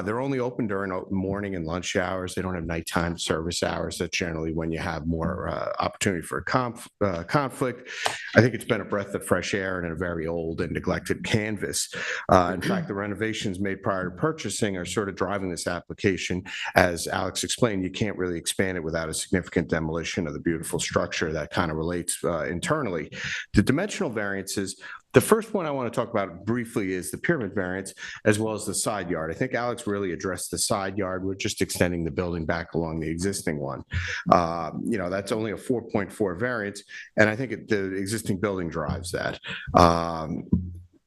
They're only open during morning and lunch hours. They don't have nighttime service hours. That's generally when you have more opportunity for a conflict. I think it's been a breath of fresh air in a very old and neglected canvas. In fact, the renovations made prior to purchasing are sort of driving this application. As Alex explained, you can't really expand it without a significant demolition of the beautiful structure that kind of relates internally. The dimensional variances, the first one I want to talk about briefly is the pyramid variance, as well as the side yard. I think Alex really addressed the side yard. We're just extending the building back along the existing one. That's only a 4.4 variance, and I think the existing building drives that.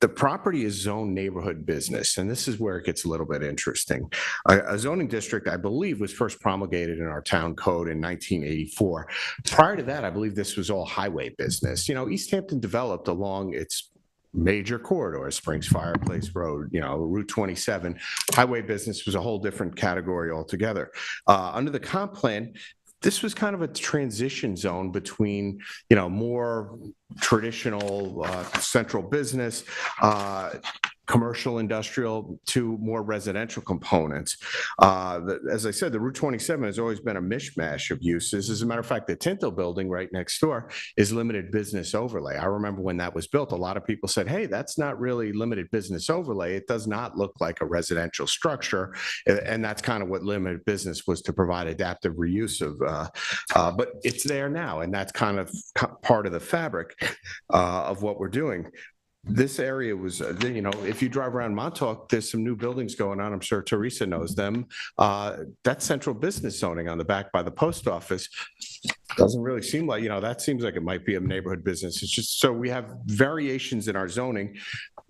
The property is zoned neighborhood business, and this is where it gets a little bit interesting. A zoning district, I believe, was first promulgated in our town code in 1984. Prior to that, I believe this was all highway business. East Hampton developed along its major corridors, Springs Fireplace Road, Route 27. Highway business was a whole different category altogether. Under the comp plan, this was kind of a transition zone between, more traditional central business, commercial, industrial, to more residential components. As I said, the Route 27 has always been a mishmash of uses. As a matter of fact, the Tinto building right next door is limited business overlay. I remember when that was built, a lot of people said, hey, that's not really limited business overlay. It does not look like a residential structure. And that's kind of what limited business was, to provide adaptive reuse of, but it's there now. And that's kind of part of the fabric of what we're doing. This area was, if you drive around Montauk, there's some new buildings going on. I'm sure Teresa knows them. That's central business zoning on the back by the post office. Doesn't really seem like, that seems like it might be a neighborhood business. It's just, so we have variations in our zoning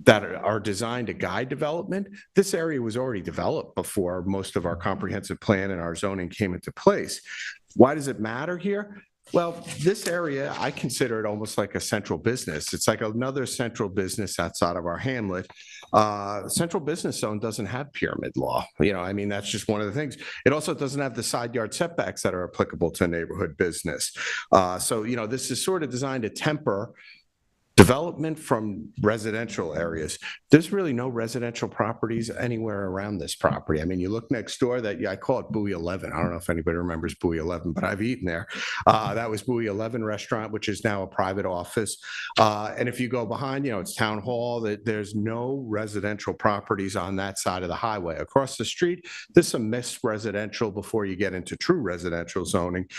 that are designed to guide development. This area was already developed before most of our comprehensive plan and our zoning came into place. Why does it matter here? Well, this area, I consider it almost like a central business. It's like another central business outside of our hamlet. Central business zone doesn't have pyramid law. That's just one of the things. It also doesn't have the side yard setbacks that are applicable to neighborhood business. So this is sort of designed to temper development from residential areas. There's really no residential properties anywhere around this property. You look next door, I call it Bowie 11. I don't know if anybody remembers Bowie 11, but I've eaten there. That was Bowie 11 restaurant, which is now a private office. And if you go behind, it's town hall. There's no residential properties on that side of the highway. Across the street, there's some mixed residential before you get into true residential zoning.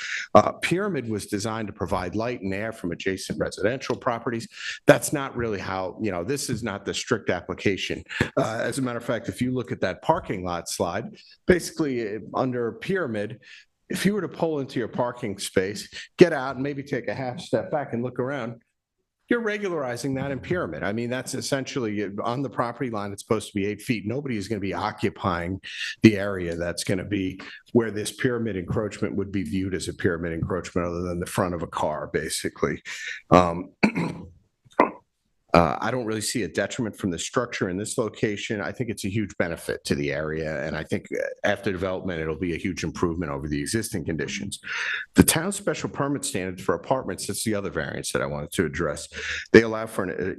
Pyramid was designed to provide light and air from adjacent residential properties. That's not really how, this is not the strict application. As a matter of fact, if you look at that parking lot slide, basically under pyramid, if you were to pull into your parking space, get out and maybe take a half step back and look around, you're regularizing that in pyramid. That's essentially on the property line. It's supposed to be 8 feet. Nobody is going to be occupying the area that's going to be where this pyramid encroachment would be viewed as a pyramid encroachment other than the front of a car, basically. I don't really see a detriment from the structure in this location. I think it's a huge benefit to the area, and I think after development, it'll be a huge improvement over the existing conditions. The town special permit standards for apartments, that's the other variance that I wanted to address. They allow for,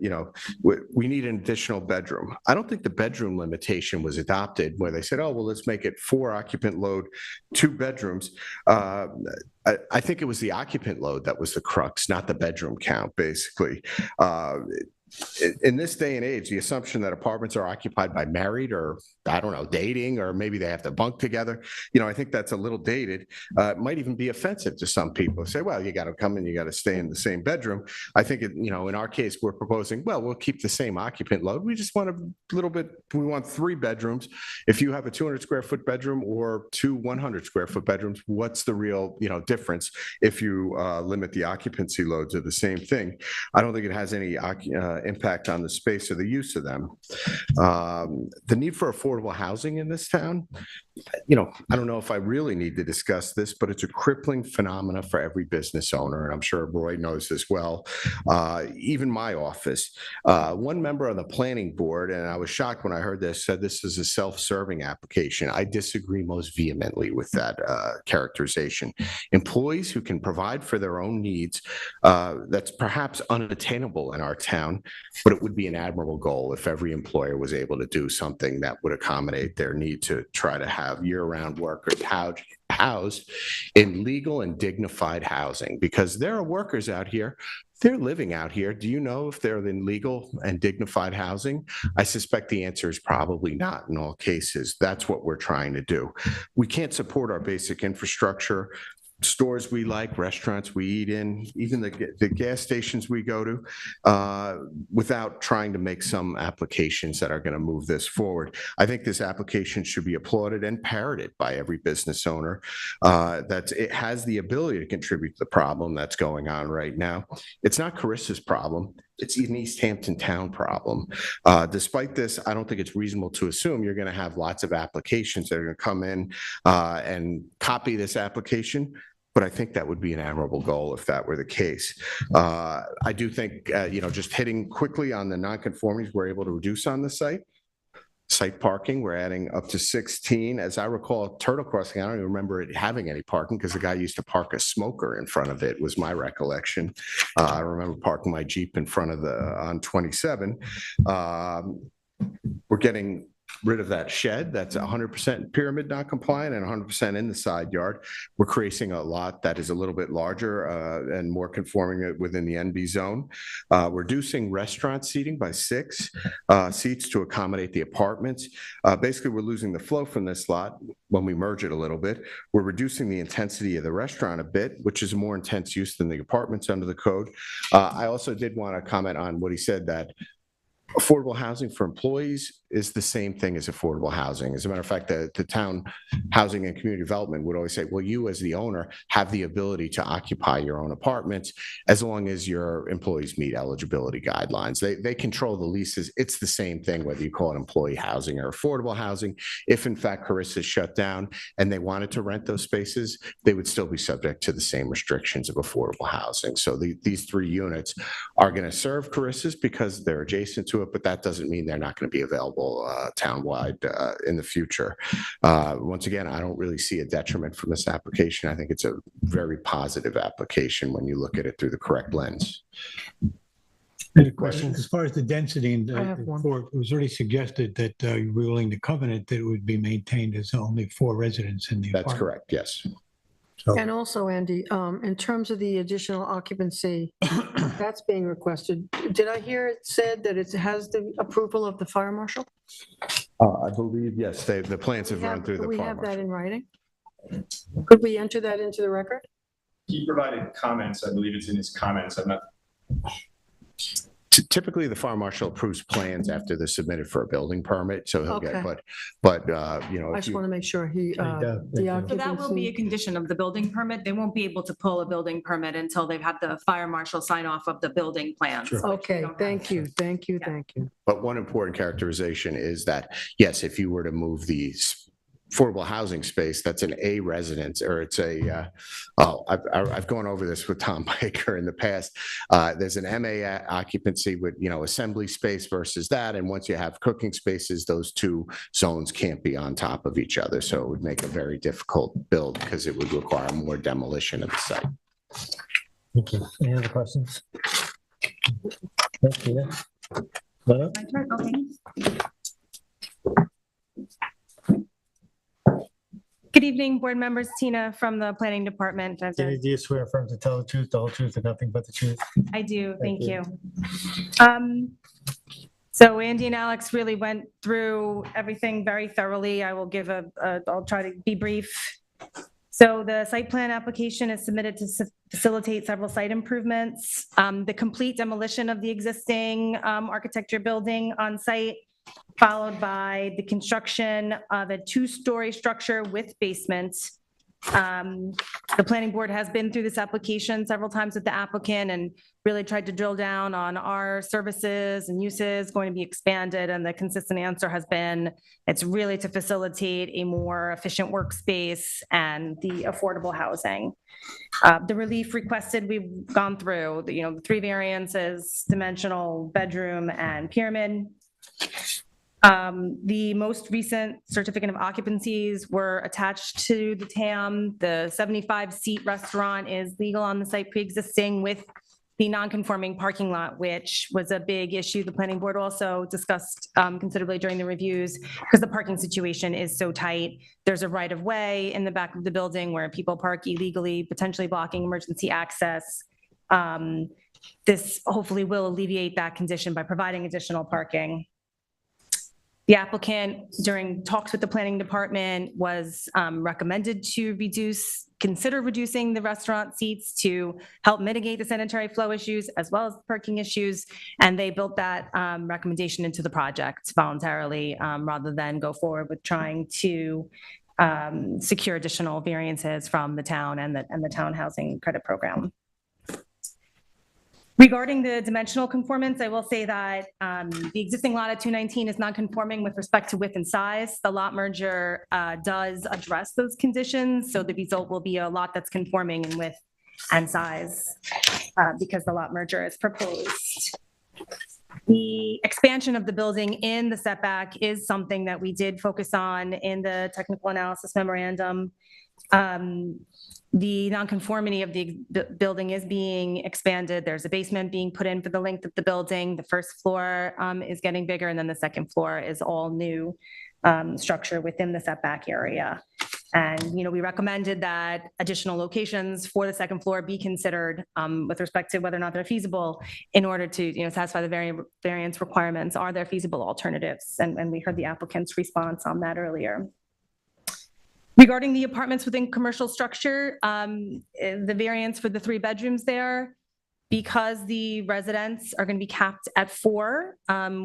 we need an additional bedroom. I don't think the bedroom limitation was adopted where they said, oh, well, let's make it 4 occupant load, 2 bedrooms. I think it was the occupant load that was the crux, not the bedroom count, basically. In this day and age, the assumption that apartments are occupied by married or, I don't know, dating, or maybe they have to bunk together, I think that's a little dated. It might even be offensive to some people. Say, well, you got to come and you got to stay in the same bedroom. I think, in our case, we're proposing, well, we'll keep the same occupant load. We just want a little bit, we want 3 bedrooms. If you have a 200 square foot bedroom or 2 100 square foot bedrooms, what's the real, difference if you limit the occupancy loads of the same thing? I don't think it has any impact on the space or the use of them. The need for affordable housing in this town, I don't know if I really need to discuss this, but it's a crippling phenomena for every business owner, and I'm sure Roy knows this well. Even my office, one member on the planning board, and I was shocked when I heard this, said this is a self-serving application. I disagree most vehemently with that characterization. Employees who can provide for their own needs, that's perhaps unattainable in our town, but it would be an admirable goal if every employer was able to do something that would accommodate their need to try to have year-round workers housed in legal and dignified housing, because there are workers out here, they're living out here. Do you know if they're in legal and dignified housing? I suspect the answer is probably not in all cases. That's what we're trying to do. We can't support our basic infrastructure, stores we like, restaurants we eat in, even the gas stations we go to, without trying to make some applications that are going to move this forward. I think this application should be applauded and parroted by every business owner. It has the ability to contribute to the problem that's going on right now. It's not Carissa's problem. It's an East Hampton town problem. Despite this, I don't think it's reasonable to assume you're going to have lots of applications that are going to come in and copy this application. But I think that would be an admirable goal if that were the case. I do think, just hitting quickly on the nonconformities we're able to reduce on the site. Site parking, we're adding up to 16. As I recall, Turtle Crossing, I don't even remember it having any parking because the guy used to park a smoker in front of it, was my recollection. I remember parking my Jeep in front of on 27. We're getting rid of that shed that's 100% pyramid non-compliant and 100% in the side yard. We're creating a lot that is a little bit larger and more conforming within the NB zone. Reducing restaurant seating by 6 seats to accommodate the apartments. Basically, we're losing the flow from this lot when we merge it a little bit. We're reducing the intensity of the restaurant a bit, which is a more intense use than the apartments under the code. I also did want to comment on what he said, that Affordable housing for employees is the same thing as affordable housing. As a matter of fact, the town housing and community development would always say, well, you as the owner have the ability to occupy your own apartments as long as your employees meet eligibility guidelines. They control the leases. It's the same thing, whether you call it employee housing or affordable housing. If in fact Carissa shut down and they wanted to rent those spaces, they would still be subject to the same restrictions of affordable housing. So these 3 units are going to serve Carissa's because they're adjacent to it, but that doesn't mean they're not going to be available townwide in the future. Once again, I don't really see a detriment from this application. I think it's a very positive application when you look at it through the correct lens. Any questions? As far as the density, and I have one. it was already suggested that you were willing to covenant that it would be maintained as only 4 residents in the That's apartment. correct, yes. So And also, Andy, in terms of the additional occupancy that's being requested, did I hear it said that it has the approval of the fire marshal? I believe, yes, the plans have run through Do the we fire have that marshal. in writing? Could we enter that into the record? He provided comments. I believe it's in his comments. I'm not. Typically, the fire marshal approves plans after they're submitted for a building permit, so he'll get, Okay. but, you know. I if just you- want to make sure the So that will be a occupancy. condition of the building permit. They won't be able to pull a building permit until they've had the fire marshal sign off of the building plans. which we Okay, don't have. thank you, thank you, thank you. But one important characterization is that, yes, if you were to move the affordable housing space, that's an A residence, or it's I've gone over this with Tom Baker in the past. There's an MA occupancy with, assembly space versus that. And once you have cooking spaces, those 2 zones can't be on top of each other. So it would make a very difficult build because it would require more demolition of the site. Thank you. Any other questions? Thank you. No? My turn? Okay. Good evening, board members. Tina from the planning department. Do you swear affirm to tell the truth, the whole truth, and nothing but the truth? I do, Thank thank you. So Andy and Alex really went through everything very thoroughly. I will give I'll try to be brief. So the site plan application is submitted to facilitate several site improvements. The complete demolition of the existing architecture building on site, followed by the construction of a 2-story structure with basement. The planning board has been through this application several times with the applicant and really tried to drill down on our services and uses going to be expanded. And the consistent answer has been, it's really to facilitate a more efficient workspace and the affordable housing. The relief requested, we've gone through, the 3 variances, dimensional, bedroom, and pyramid. The most recent certificate of occupancies were attached to the TAM. The 75-seat restaurant is legal on the site pre-existing with the non-conforming parking lot, which was a big issue. The planning board also discussed considerably during the reviews because the parking situation is so tight. There's a right of way in the back of the building where people park illegally, potentially blocking emergency access. This hopefully will alleviate that condition by providing additional parking. The applicant, during talks with the planning department, was recommended to consider reducing the restaurant seats to help mitigate the sanitary flow issues as well as the parking issues. And they built that recommendation into the project voluntarily rather than go forward with trying to secure additional variances from the town and the town housing credit program. Regarding the dimensional conformance, I will say that the existing lot at 219 is non-conforming with respect to width and size. The lot merger does address those conditions, so the result will be a lot that's conforming in width and size because the lot merger is proposed. The expansion of the building in the setback is something that we did focus on in the technical analysis memorandum. The nonconformity of the building is being expanded. There's a basement being put in for the length of the building. The first floor is getting bigger, and then the second floor is all new structure within the setback area. And, we recommended that additional locations for the second floor be considered with respect to whether or not they're feasible in order to, satisfy the variance requirements. Are there feasible alternatives? And we heard the applicant's response on that earlier. Regarding the apartments within commercial structure, the variance for the 3 bedrooms there, Because the residents are going to be capped at 4,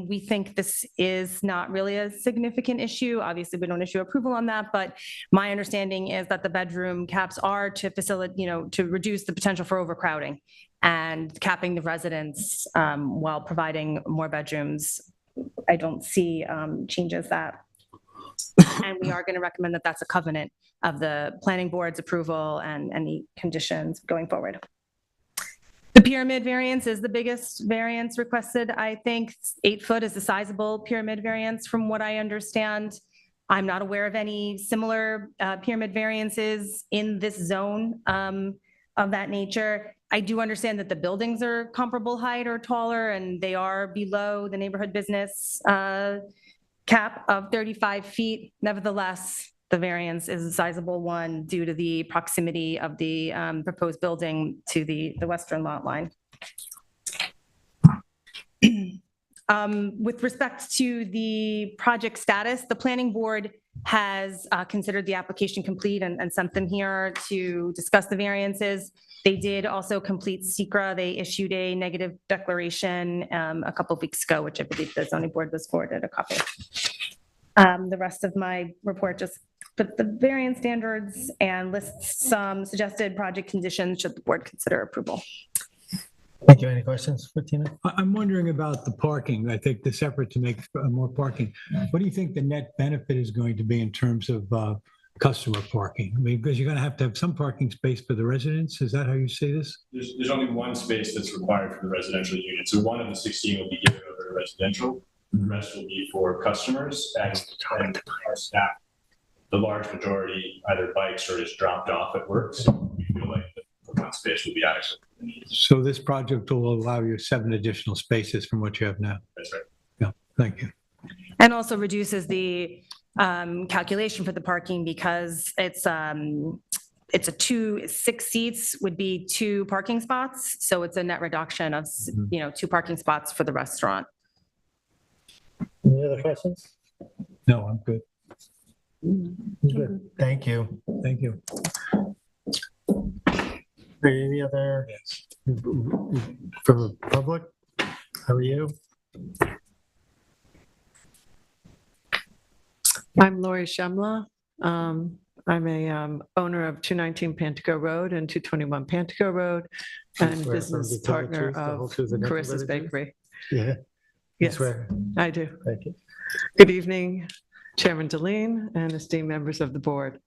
we think this is not really a significant issue. Obviously, we don't issue approval on that, but my understanding is that the bedroom caps are to facilitate, to reduce the potential for overcrowding, and capping the residents while providing more bedrooms. I don't see changes that. And we are going to recommend that that's a covenant of the planning board's approval and any conditions going forward. The pyramid variance is the biggest variance requested. I think 8 foot is a sizable pyramid variance from what I understand. I'm not aware of any similar pyramid variances in this zone of that nature. I do understand that the buildings are comparable height or taller, and they are below the neighborhood business cap of 35 feet. Nevertheless, the variance is a sizable one due to the proximity of the proposed building to the western lot line. With respect to the project status, the planning board has considered the application complete and sent them here to discuss the variances. They did also complete SECRA. They issued a negative declaration a couple of weeks ago, which I believe the zoning board was forwarded a copy. The rest of my report just puts the variance standards and lists some suggested project conditions should the board consider approval. Thank you. Any questions for Tina? I'm wondering about the parking. I think the separate to make more parking. What do you think the net benefit is going to be in terms of customer parking? I mean, because you're going to have some parking space for the residents. Is that how you see this? There's only one space that's required for the residential unit. So one of the 16 will be given over to residential. The rest will be for customers and our staff. The large majority either bikes or is dropped off at work. So we feel like the one space will be adequate. So this project will allow you 7 additional spaces from what you have now? That's right. Yeah, thank you. And also reduces the calculation for the parking because it's 6 seats would be 2 parking spots. So it's a net reduction of, 2 parking spots for the restaurant. Any other questions? No, I'm good. Good. Thank you. Thank you. Any other from the public? How are you? I'm Lori Shemla. I'm a owner of 219 Pantico Road and 221 Pantico Road, and Swear business affirm to tell the partner truth, the whole of truth, and nothing but Carissa's the truth? Bakery. Yeah. Yes, Swear. I do. Thank you. Good evening, Chairman Deline and esteemed members of the board.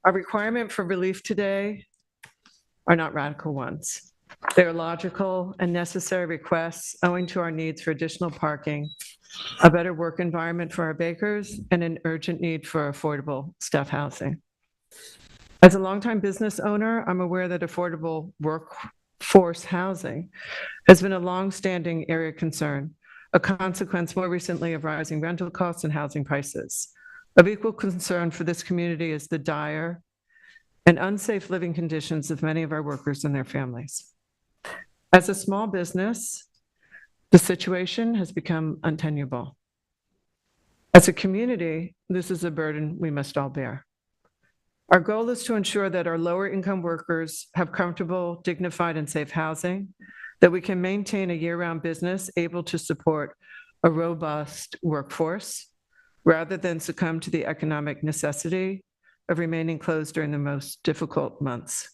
Our requirement for relief today are not radical ones. They are logical and necessary requests owing to our needs for additional parking, a better work environment for our bakers, and an urgent need for affordable staff housing. As a longtime business owner, I'm aware that affordable workforce housing has been a longstanding area of concern, a consequence more recently of rising rental costs and housing prices. Of equal concern for this community is the dire and unsafe living conditions of many of our workers and their families. As a small business, the situation has become untenable. As a community, this is a burden we must all bear. Our goal is to ensure that our lower income workers have comfortable, dignified, and safe housing, that we can maintain a year-round business able to support a robust workforce, rather than succumb to the economic necessity of remaining closed during the most difficult months.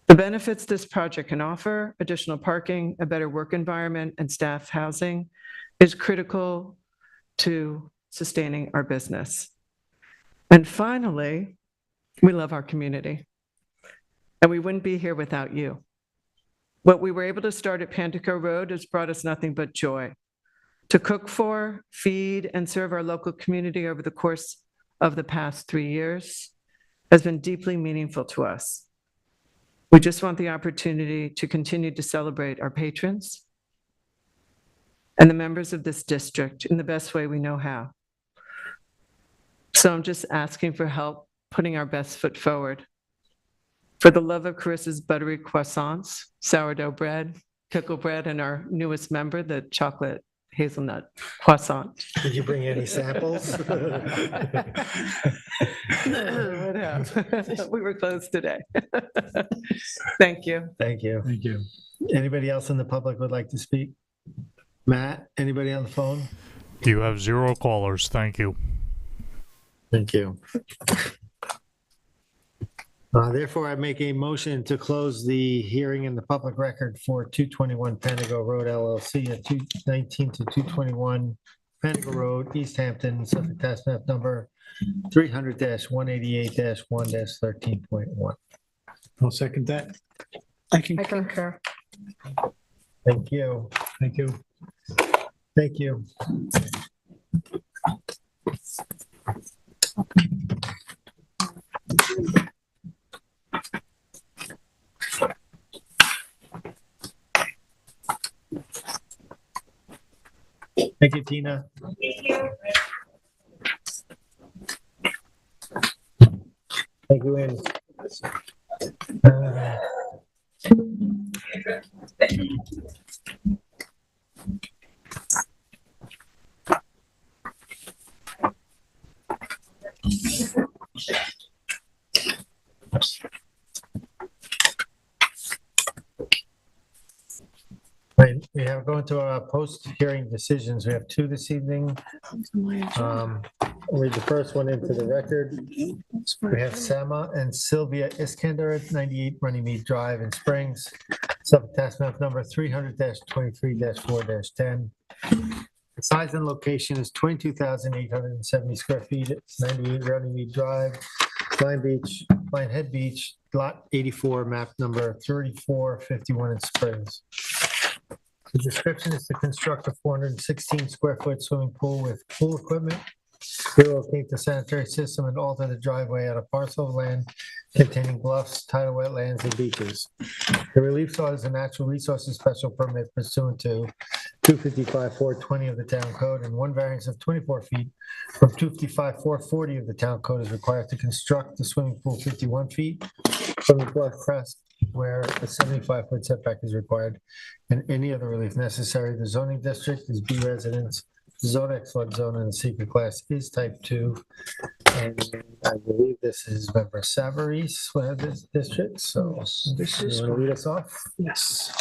The benefits this project can offer, additional parking, a better work environment, and staff housing, is critical to sustaining our business. And finally, we love our community, and we wouldn't be here without you. What we were able to start at Pantico Road has brought us nothing but joy. To cook for, feed, and serve our local community over the course of the past 3 years has been deeply meaningful to us. We just want the opportunity to continue to celebrate our patrons and the members of this district in the best way we know how. So I'm just asking for help putting our best foot forward. For the love of Carissa's buttery croissants, sourdough bread, pickle bread, and our newest member, the chocolate hazelnut croissant. Did you bring any samples? What have. We were closed today. Thank you. Thank you. Thank you. Anybody else in the public would like to speak? Matt, anybody on the phone? You have 0 callers. Thank you. Thank you. Therefore, I make a motion to close the hearing in the public record for 221 Panago Road LLC at 219 to 221 Panago Road, East Hampton, Suffolk Tax Map number 300-188-1-13.1. I'll second that. I can I concur. Thank you. Thank you. Thank you. Thank you, Tina. Thank you, Andy. Right, we have going to our post-hearing decisions. We have 2 this evening. I'll read the first one into the record. We have Sama and Sylvia Iskander at 98 Runnymede Drive in Springs, Suffolk Tax Map number 300-23-4-10. The size and location is 22,870 square feet at 98 Runnymede Drive, Linehead Beach, Lot 84, map number 3451 in Springs. The description is to construct a 416 square foot swimming pool with pool equipment, relocate the sanitary system and alter the driveway at a parcel of land containing bluffs, tidal wetlands, and beaches. The relief sought is a natural resources special permit pursuant to 255-420 of the town code, and 1 variance of 24 feet from 255-440 of the town code is required to construct the swimming pool 51 feet from the bluff crest where a 75-foot setback is required, and any other relief necessary. The zoning district is B residence, Zonex flood zone, and the secret class is type 2. And I believe this is member Savaris, one of this district, so This you is, want to lead us off? yes.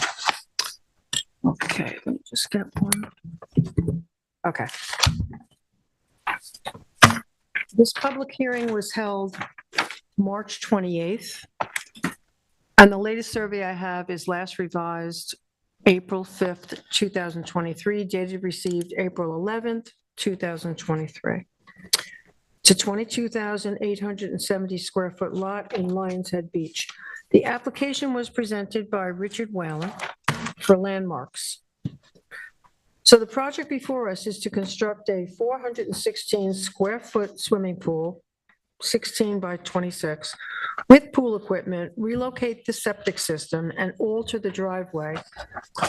Okay, let me just get one. Okay. This public hearing was held March 28th. And the latest survey I have is last revised April 5th, 2023, dated received April 11th, 2023. It's a 22,870 square foot lot in Lions Head Beach. The application was presented by Richard Whalen for landmarks. So the project before us is to construct a 416 square foot swimming pool, 16 by 26, with pool equipment, relocate the septic system, and alter the driveway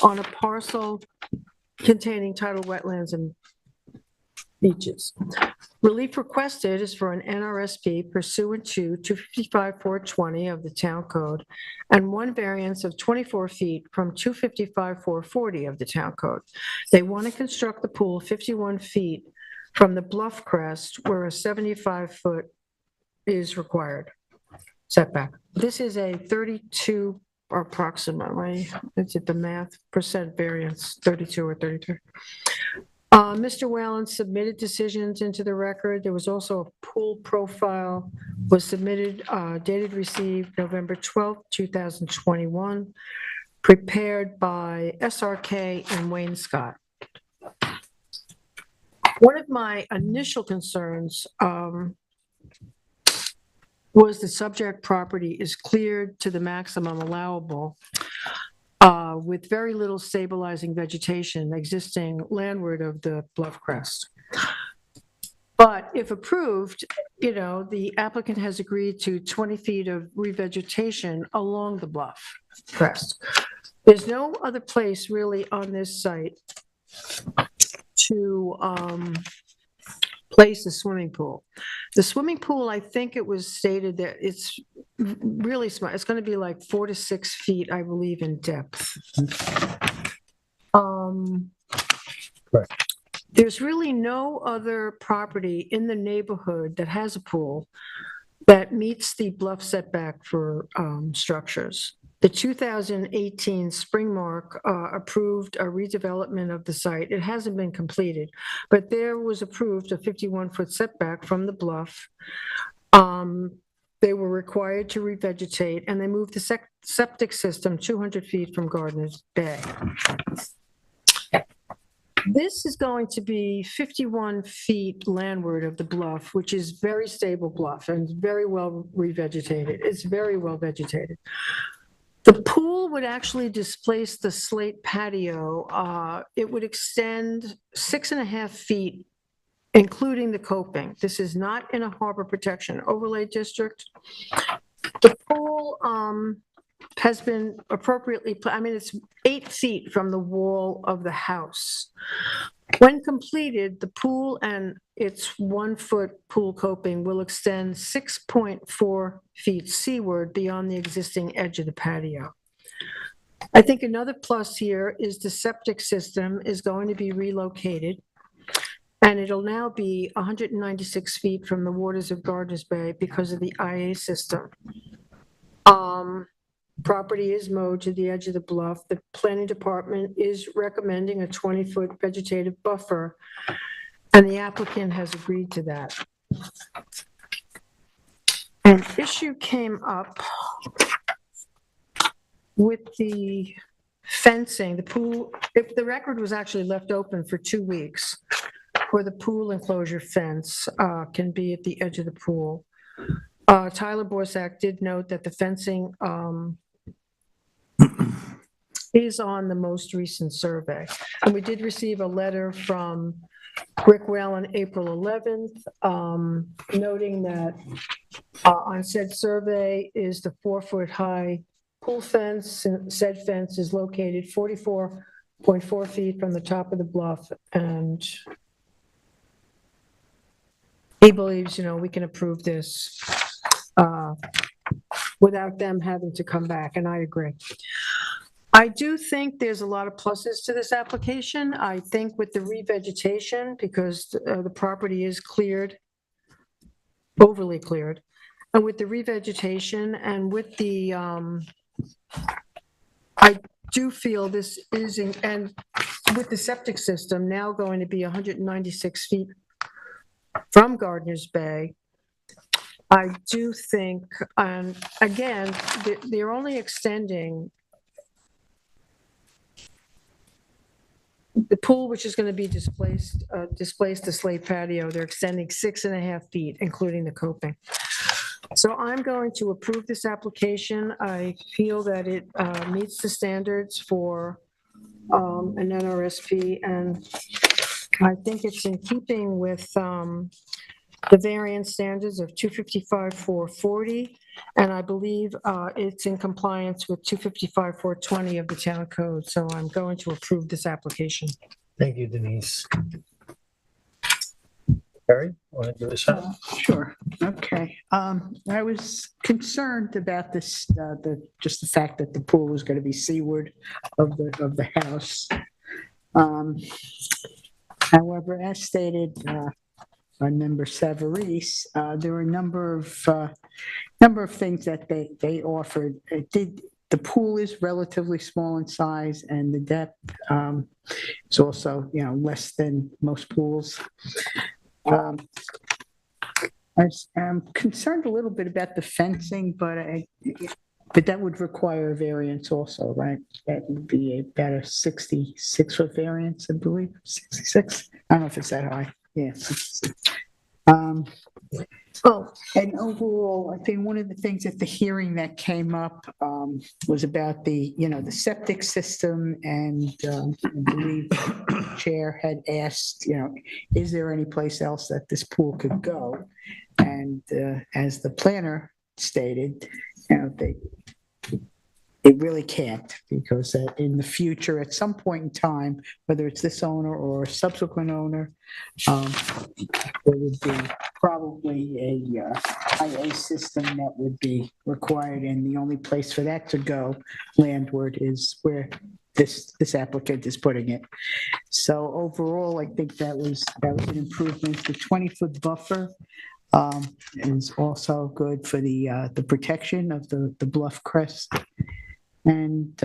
on a parcel containing tidal wetlands and beaches. Relief requested is for an NRSP pursuant to 255-420 of the town code and 1 variance of 24 feet from 255-440 of the town code. They want to construct the pool 51 feet from the bluff crest where a 75-foot is required setback. This is a 32 or approximately, let's get the math, percent variance, 32 or 33. Mr. Whalen submitted decisions into the record. There was also a pool profile was submitted, dated received November 12th, 2021, prepared by SRK and Wayne Scott. One of my initial concerns was the subject property is cleared to the maximum allowable with very little stabilizing vegetation existing landward of the bluff crest. But if approved, you know, the applicant has agreed to 20 feet of revegetation along the bluff crest. There's no other place really on this site to place a swimming pool. The swimming pool, I think it was stated that it's really small. It's going to be like 4 to 6 feet, I believe, in depth. There's really no other property in the neighborhood that has a pool that meets the bluff setback for structures. The 2018 Springmark approved a redevelopment of the site. It hasn't been completed, but there was approved a 51-foot setback from the bluff. They were required to revegetate, and they moved the septic system 200 feet from Gardeners Bay. This is going to be 51 feet landward of the bluff, which is very stable bluff and very well revegetated. It's very well vegetated. The pool would actually displace the slate patio. It would extend 6.5 feet, including the coping. This is not in a harbor protection overlay district. The pool has been appropriately, I mean, it's 8 feet from the wall of the house. When completed, the pool and its 1-foot pool coping will extend 6.4 feet seaward beyond the existing edge of the patio. I think another plus here is the septic system is going to be relocated, and it'll now be 196 feet from the waters of Gardeners Bay because of the IA system. Property is mowed to the edge of the bluff. The planning department is recommending a 20-foot vegetative buffer, and the applicant has agreed to that. An issue came up with the fencing. The pool, if the record was actually left open for 2 weeks, where the pool enclosure fence can be at the edge of the pool. Tyler Borsak did note that the fencing is on the most recent survey. And we did receive a letter from Rick Whale on April 11th, noting that on said survey is the 4-foot high pool fence. Said fence is located 44.4 feet from the top of the bluff, and he believes, we can approve this without them having to come back, and I agree. I do think there's a lot of pluses to this application. I think with the revegetation, because the property is cleared, overly cleared, and with the revegetation and with the, I do feel this is, and with the septic system now going to be 196 feet from Gardeners Bay, I do think, again, they're only extending the pool, which is going to be displaced the slate patio. They're extending 6.5 feet, including the coping. So I'm going to approve this application. I feel that it meets the standards for an NRSP, and I think it's in keeping with the variance standards of 255-440, and I believe it's in compliance with 255-420 of the town code. So I'm going to approve this application. Thank you, Denise. Barry, want to give a shot? Sure. Okay. I was concerned about this, just the fact that the pool was going to be seaward of the house. However, as stated by Member Savarese, there were a number of things that they offered. The pool is relatively small in size, and the depth is also, less than most pools. I'm concerned a little bit about the fencing, but that would require a variance also, right? That would be about a 66-foot variance, I believe, 66. I don't know if it's that high. Yeah. And overall, I think one of the things at the hearing that came up was about the septic system, and I believe the chair had asked, is there any place else that this pool could go? And as the planner stated, it really can't, because in the future, at some point in time, whether it's this owner or a subsequent owner, there would be probably a IA system that would be required, and the only place for that to go landward is where this applicant is putting it. So overall, I think that was an improvement. The 20-foot buffer is also good for the protection of the bluff crest. And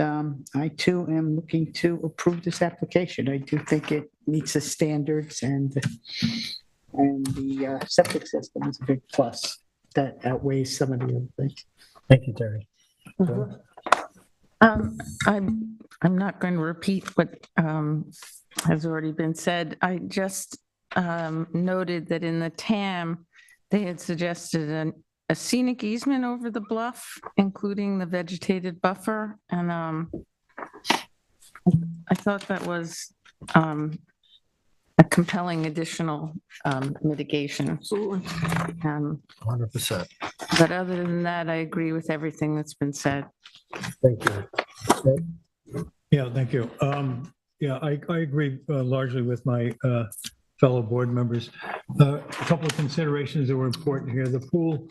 I too am looking to approve this application. I do think it meets the standards, and the septic system is a big plus that outweighs some of the other things. Thank you, Terry. I'm not going to repeat what has already been said. I just noted that in the TAM, they had suggested a scenic easement over the bluff, including the vegetated buffer. And I thought that was a compelling additional mitigation. Absolutely. 100%. But other than that, I agree with everything that's been said. Thank you. Yeah, thank you. Yeah, I agree largely with my fellow board members. A couple of considerations that were important here. The pool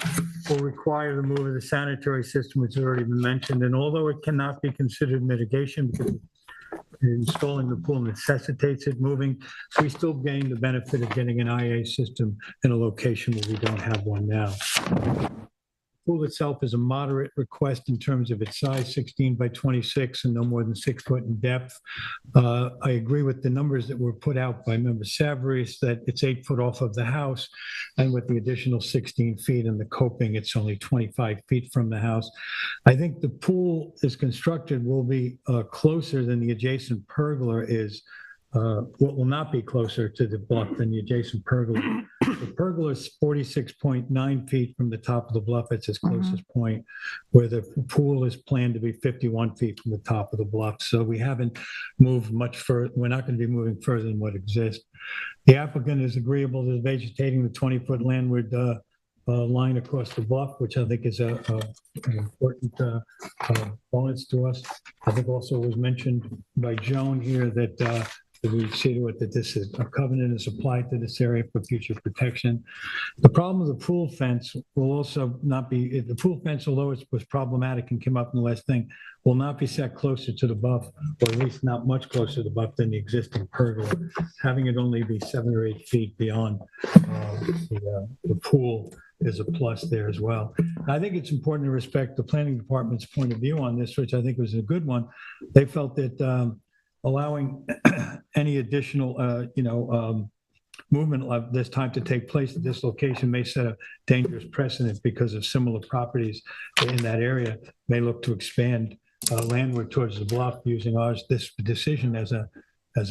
will require the move of the sanitary system, which has already been mentioned, and although it cannot be considered mitigation because installing the pool necessitates it moving, we still gain the benefit of getting an IA system in a location where we don't have one now. The pool itself is a moderate request in terms of its size, 16 by 26 and no more than 6 foot in depth. I agree with the numbers that were put out by Member Savarese that it's 8 foot off of the house, and with the additional 16 feet in the coping, it's only 25 feet from the house. I think the pool is constructed will be closer than the adjacent pergola is. What will not be closer to the bluff than the adjacent pergola. The pergola is 46.9 feet from the top of the bluff. It's its closest point, where the pool is planned to be 51 feet from the top of the bluff. So we haven't moved much further. We're not going to be moving further than what exists. The applicant is agreeable to vegetating the 20-foot landward line across the bluff, which I think is an important bonus to us. I think also was mentioned by Joan here that we see to it that this is a covenant is applied to this area for future protection. The problem with the pool fence will also not be, the pool fence, although it was problematic and came up in the last thing, will not be set closer to the buff, or at least not much closer to the buff than the existing pergola. Having it only be 7 or 8 feet beyond the pool is a plus there as well. I think it's important to respect the planning department's point of view on this, which I think was a good one. They felt that allowing any additional, movement of this time to take place at this location may set a dangerous precedent because of similar properties in that area may look to expand landward towards the bluff using this decision as a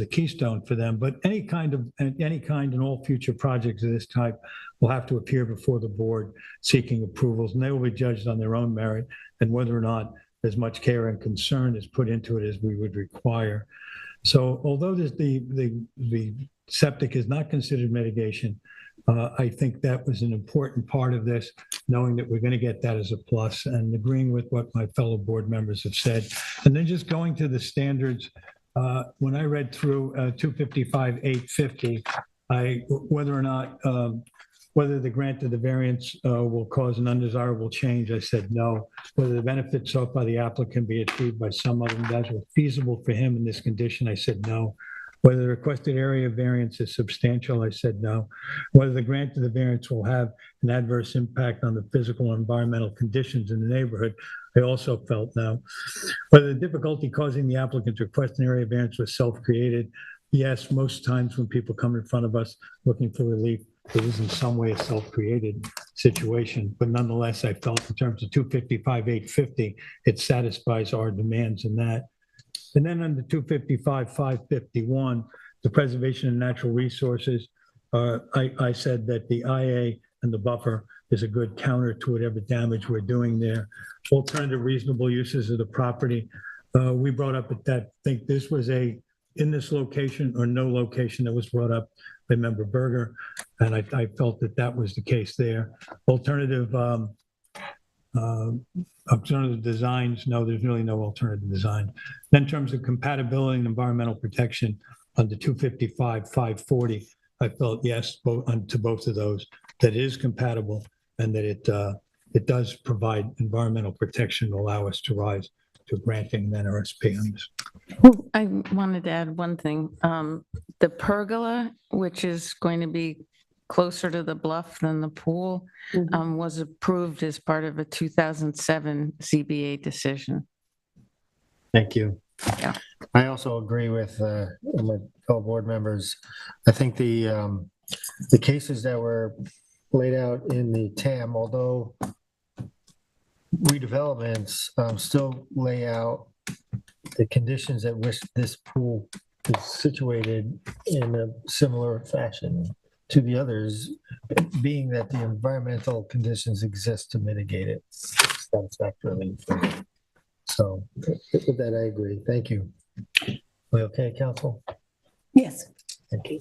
keystone for them. But any kind and all future projects of this type will have to appear before the board seeking approvals, and they will be judged on their own merit and whether or not as much care and concern is put into it as we would require. So although the septic is not considered mitigation, I think that was an important part of this, knowing that we're going to get that as a plus and agreeing with what my fellow board members have said. And then just going to the standards, when I read through 255-850, whether or not whether the grant of the variance will cause an undesirable change, I said no. Whether the benefits sought by the applicant be achieved by some other measure feasible for him in this condition, I said no. Whether the requested area variance is substantial, I said no. Whether the grant of the variance will have an adverse impact on the physical and environmental conditions in the neighborhood, I also felt no. Whether the difficulty causing the applicant to request an area variance was self-created, yes, most times when people come in front of us looking for relief, it is in some way a self-created situation, but nonetheless, I felt in terms of 255-850, it satisfies our demands in that. And then under 255-551, the preservation of natural resources, I said that the IA and the buffer is a good counter to whatever damage we're doing there. Alternative reasonable uses of the property. We brought up that I think this was in this location or no location that was brought up by Member Berger, and I felt that that was the case there. Alternative designs, no, there's really no alternative design. Then in terms of compatibility and environmental protection under 255-540, I felt yes to both of those, that it is compatible and that it does provide environmental protection to allow us to rise to granting an NRSP on this. Well, I wanted to add one thing. The pergola, which is going to be closer to the bluff than the pool, was approved as part of a 2007 ZBA decision. Thank you. Yeah. I also agree with my fellow board members. I think the cases that were laid out in the TAM, although redevelopments still lay out the conditions at which this pool is situated in a similar fashion to the others, being that the environmental conditions exist to mitigate it satisfactorily. So with that, I agree. Thank you. We okay, council? Yes. Thank you.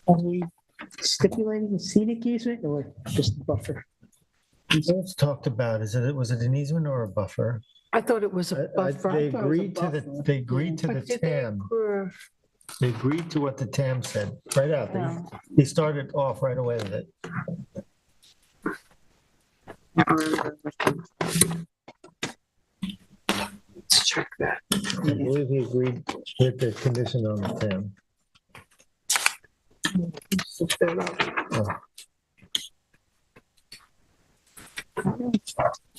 Are we stipulating the scenic easement or just the buffer? It's talked about, was it an easement or a buffer? I thought it was a buffer. They I thought it was a agreed to the, buffer. they agreed to the But did they TAM. approve? They agreed to what the TAM said, right out. They started off right away with it. Let's check that. I believe he agreed with the condition on the TAM. Look that up. Oh.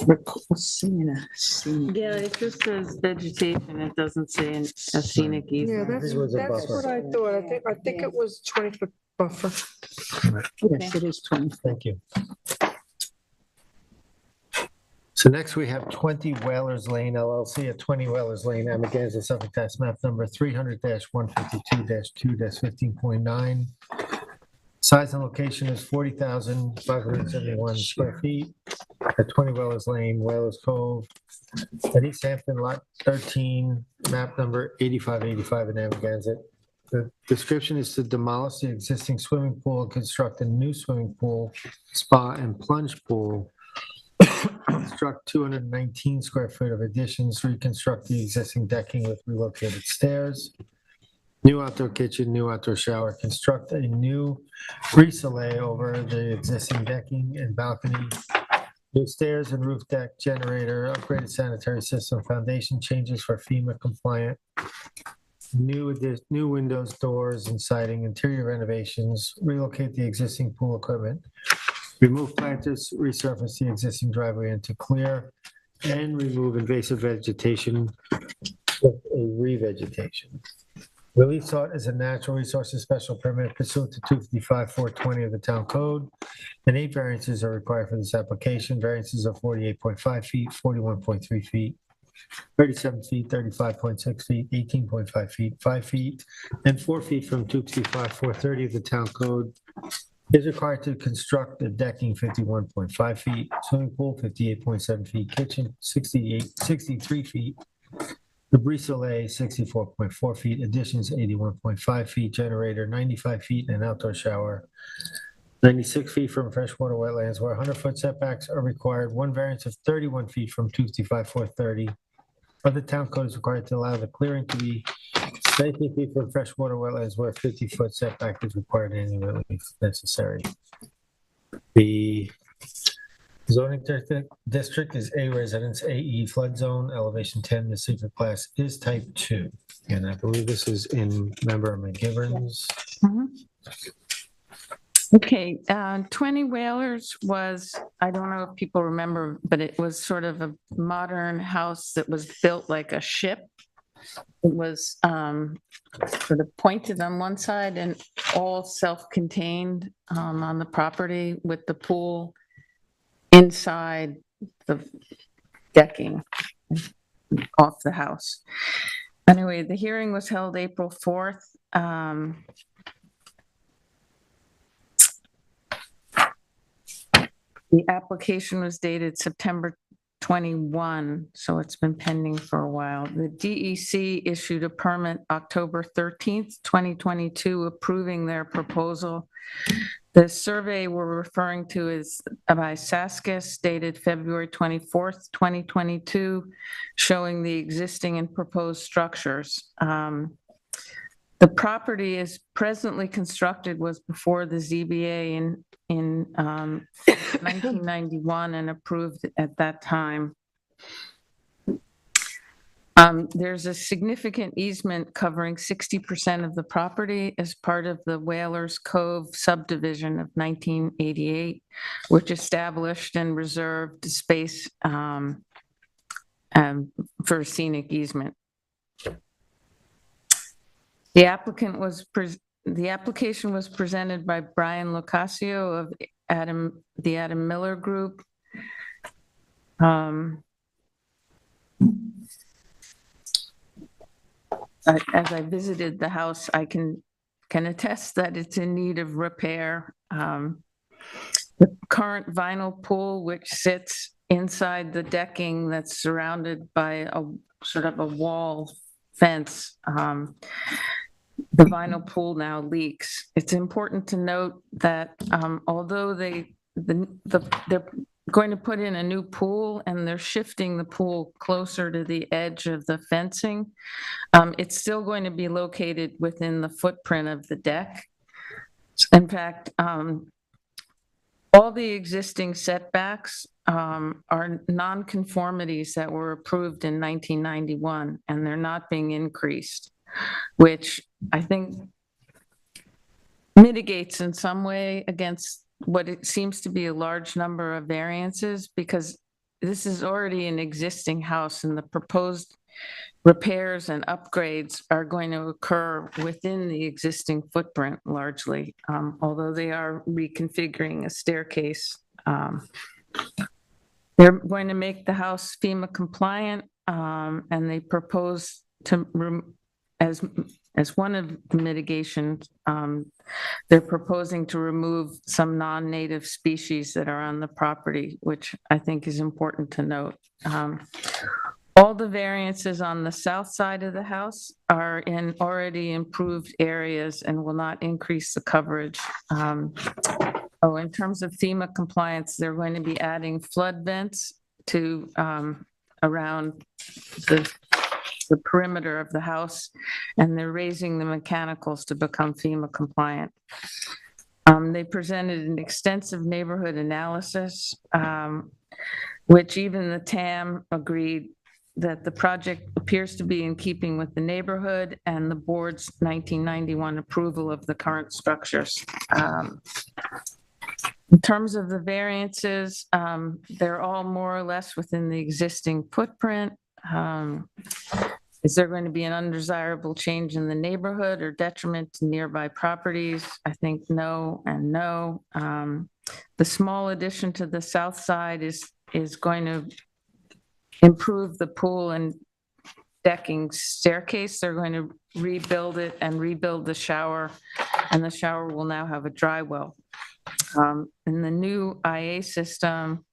Recall seeing a scenic. Yeah, it just says vegetation. It doesn't say a scenic Yeah, easement. that's It was a that's buffer. what I thought. I think it was 20-foot buffer. Yes, it is 20. Thank you. So next we have 20 Whalers Lane LLC at 20 Whalers Lane, Amagansett, Suffolk Tax Map Number 300-152-2-15.9. Size and location is 40,571 square feet at 20 Whalers Lane, Whalers Cove, at East Hampton, Lot 13, map number 8585 in Amagansett. The description is to demolish the existing swimming pool and construct a new swimming pool, spa, and plunge pool. Construct 219 square foot of additions, reconstruct the existing decking with relocated stairs. New outdoor kitchen, new outdoor shower, construct a new brise-soleil over the existing decking and balcony. New stairs and roof deck, generator, upgraded sanitary system, foundation changes for FEMA compliant. New windows, doors, and siding, interior renovations, relocate the existing pool equipment. Remove planters, resurface the existing driveway into clear, and remove invasive vegetation with a revegetation. Relief sought is a natural resources special permit pursuant to 255-420 of the town code, and 8 variances are required for this application. Variances are 48.5 feet, 41.3 feet, 37 feet, 35.6 feet, 18.5 feet, 5 feet, and 4 feet from 255-430 of the town code. Is required to construct the decking 51.5 feet, swimming pool 58.7 feet, kitchen 63 feet, the brise-soleil 64.4 feet, additions 81.5 feet, generator 95 feet, and outdoor shower 96 feet from freshwater wetlands where 100-foot setbacks are required. One variance of 31 feet from 255-430 of the town code is required to allow the clearing to be 19 feet from freshwater wetlands where 50-foot setback is required and any relief necessary. The zoning district is A residence, AE flood zone, elevation 10, the secret class is type 2. And I believe this is in member McGivern's. Okay, 20 Whalers was, I don't know if people remember, but it was sort of a modern house that was built like a ship. It was sort of pointed on one side and all self-contained on the property with the pool inside the decking off the house. Anyway, the hearing was held April 4th. The application was dated September 21, so it's been pending for a while. The DEC issued a permit October 13th, 2022, approving their proposal. The survey we're referring to is by Saskis, dated February 24th, 2022, showing the existing and proposed structures. The property is presently constructed, was before the ZBA in 1991 and approved at that time. There's a significant easement covering 60% of the property as part of the Whalers Cove subdivision of 1988, which established and reserved space for scenic easement. The application was presented by Brian Locascio of the Adam Miller Group. As I visited the house, I can attest that it's in need of repair. The current vinyl pool, which sits inside the decking that's surrounded by a sort of a wall fence, the vinyl pool now leaks. It's important to note that although they're going to put in a new pool and they're shifting the pool closer to the edge of the fencing, it's still going to be located within the footprint of the deck. In fact, all the existing setbacks are nonconformities that were approved in 1991, and they're not being increased, which I think mitigates in some way against what it seems to be a large number of variances, because this is already an existing house and the proposed repairs and upgrades are going to occur within the existing footprint largely, although they are reconfiguring a staircase. They're going to make the house FEMA compliant, and they propose to, as one of the mitigations, they're proposing to remove some non-native species that are on the property, which I think is important to note. All the variances on the south side of the house are in already improved areas and will not increase the coverage. In terms of FEMA compliance, they're going to be adding flood vents to around the perimeter of the house, and they're raising the mechanicals to become FEMA compliant. They presented an extensive neighborhood analysis, which even the TAM agreed that the project appears to be in keeping with the neighborhood and the board's 1991 approval of the current structures. In terms of the variances, they're all more or less within the existing footprint. Is there going to be an undesirable change in the neighborhood or detriment to nearby properties? I think no and no. The small addition to the south side is going to improve the pool and decking staircase. They're going to rebuild it and rebuild the shower, and the shower will now have a dry well. In the new IA system,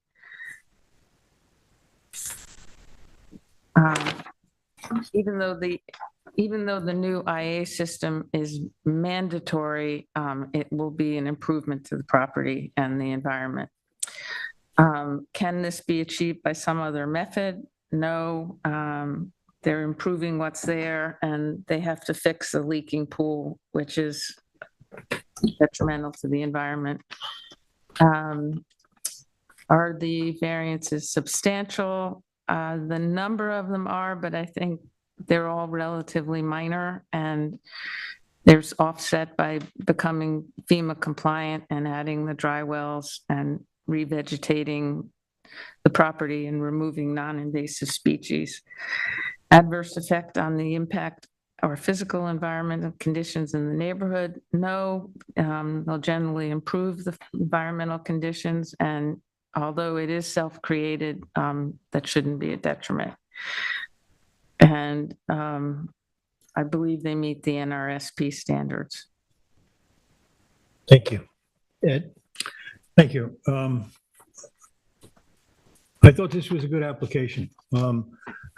even though the new IA system is mandatory, it will be an improvement to the property and the environment. Can this be achieved by some other method? No. They're improving what's there, and they have to fix the leaking pool, which is detrimental to the environment. Are the variances substantial? The number of them are, but I think they're all relatively minor, and there's offset by becoming FEMA compliant and adding the dry wells and revegetating the property and removing non-invasive species. Adverse effect on the impact or physical environmental conditions in the neighborhood? No. They'll generally improve the environmental conditions, and although it is self-created, that shouldn't be a detriment. And I believe they meet the NRSP standards. Thank you. Ed? Thank you. I thought this was a good application. I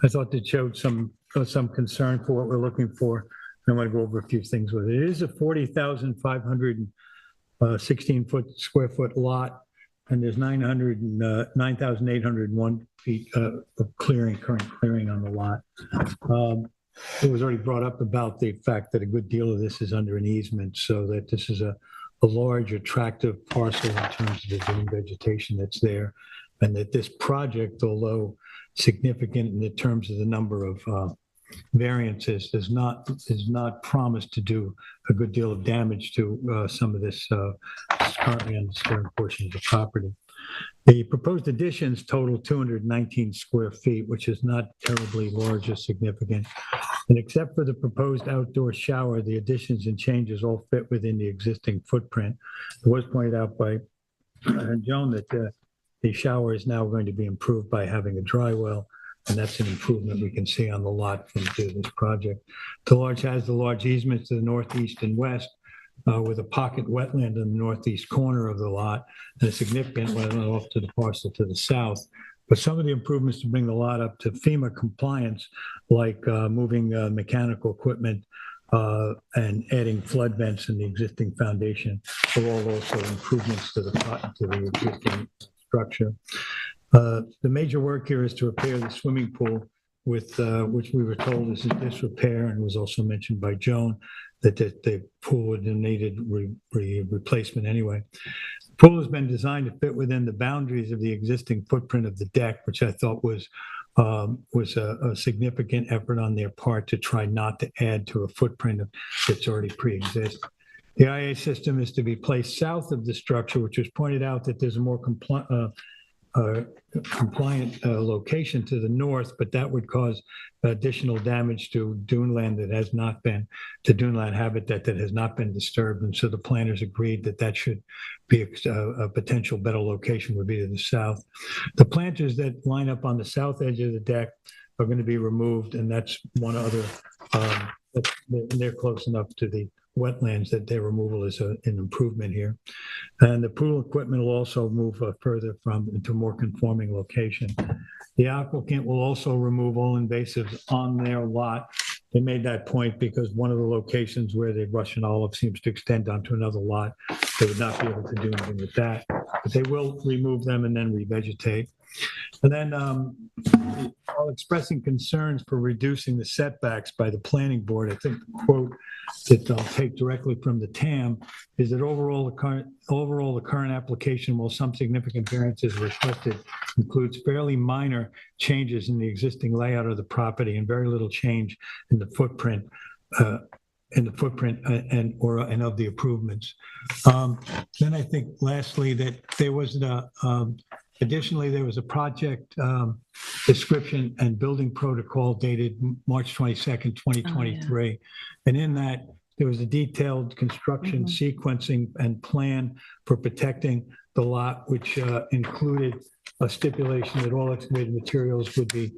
thought it showed some concern for what we're looking for. I want to go over a few things with it. It is a 40,516 square foot lot, and there's 9,801 feet of clearing, current clearing on the lot. It was already brought up about the fact that a good deal of this is under an easement, so that this is a large, attractive parcel in terms of the green vegetation that's there, and that this project, although significant in the terms of the number of variances, is not promised to do a good deal of damage to some of this currently undisturbed portions of property. The proposed additions total 219 square feet, which is not terribly large or significant. And except for the proposed outdoor shower, the additions and changes all fit within the existing footprint. It was pointed out by Joan that the shower is now going to be improved by having a dry well, and that's an improvement we can see on the lot from this project. The large has the large easements to the northeast and west, with a pocket wetland in the northeast corner of the lot and a significant wetland off to the parcel to the south. But some of the improvements to bring the lot up to FEMA compliance, like moving mechanical equipment and adding flood vents in the existing foundation, are all also improvements to the existing structure. The major work here is to repair the swimming pool, with which we were told is in disrepair, and was also mentioned by Joan that the pool would have needed replacement anyway. The pool has been designed to fit within the boundaries of the existing footprint of the deck, which I thought was a significant effort on their part to try not to add to a footprint that's already pre-existing. The IA system is to be placed south of the structure, which was pointed out that there's a more compliant location to the north, but that would cause additional damage to duneland that has not been, to duneland habitat that has not been disturbed. And so the planners agreed that that should be a potential better location would be to the south. The planters that line up on the south edge of the deck are going to be removed, and that's one other, they're close enough to the wetlands that their removal is an improvement here. And the pool equipment will also move further into a more conforming location. The applicant will also remove all invasives on their lot. They made that point because one of the locations where the Russian olive seems to extend onto another lot, they would not be able to do anything with that. But they will remove them and then revegetate. And then while expressing concerns for reducing the setbacks by the planning board, I think the quote that I'll take directly from the TAM is that overall the current application, while some significant variances requested, includes fairly minor changes in the existing layout of the property and very little change in the footprint and of the improvements. Then I think lastly that there was additionally, there was a project description and building protocol dated March 22nd, 2023. Oh, yeah. And in that, there was a detailed construction sequencing and plan for protecting the lot, which included a stipulation that all excavated materials would be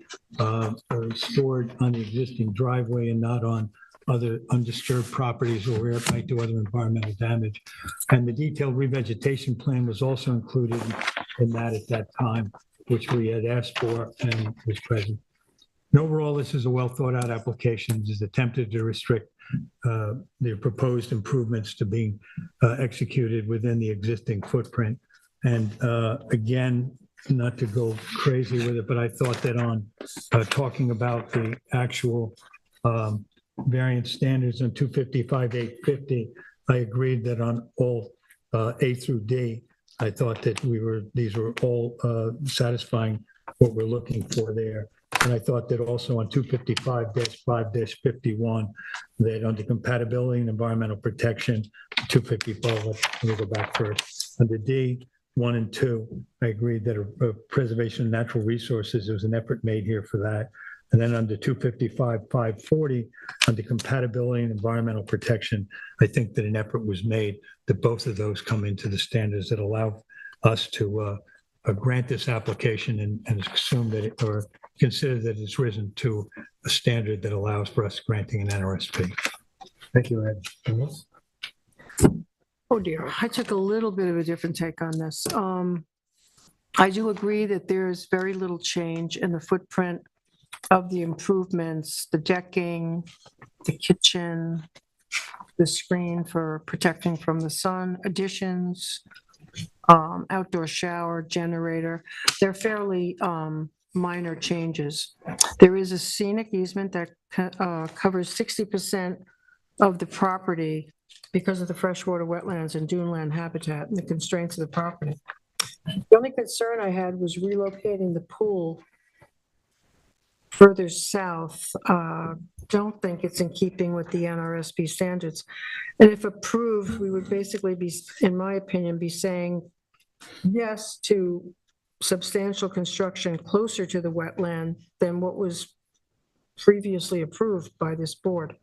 stored on the existing driveway and not on other undisturbed properties or where it might do other environmental damage. And the detailed revegetation plan was also included in that at that time, which we had asked for and was present. And overall, this is a well thought out application. It is attempted to restrict the proposed improvements to being executed within the existing footprint. And again, not to go crazy with it, but I thought that on talking about the actual variance standards on 255, 850, I agreed that on all A through D, I thought that these were all satisfying what we're looking for there. And I thought that also on 255-5-51, that under compatibility and environmental protection, 255, let me go back first. Under D, 1 and 2, I agreed that a preservation of natural resources, there was an effort made here for that. And then under 255-540, under compatibility and environmental protection, I think that an effort was made that both of those come into the standards that allow us to grant this application and assume that it, or consider that it's risen to a standard that allows for us granting an NRSP. Thank you, Ed. Oh dear, I took a little bit of a different take on this. I do agree that there's very little change in the footprint of the improvements, the decking, the kitchen, the screen for protecting from the sun, additions, outdoor shower, generator. They're fairly minor changes. There is a scenic easement that covers 60% of the property because of the freshwater wetlands and duneland habitat and the constraints of the property. The only concern I had was relocating the pool further south, don't think it's in keeping with the NRSP standards. And if approved, we would basically be, in my opinion, be saying yes to substantial construction closer to the wetland than what was previously approved by this board.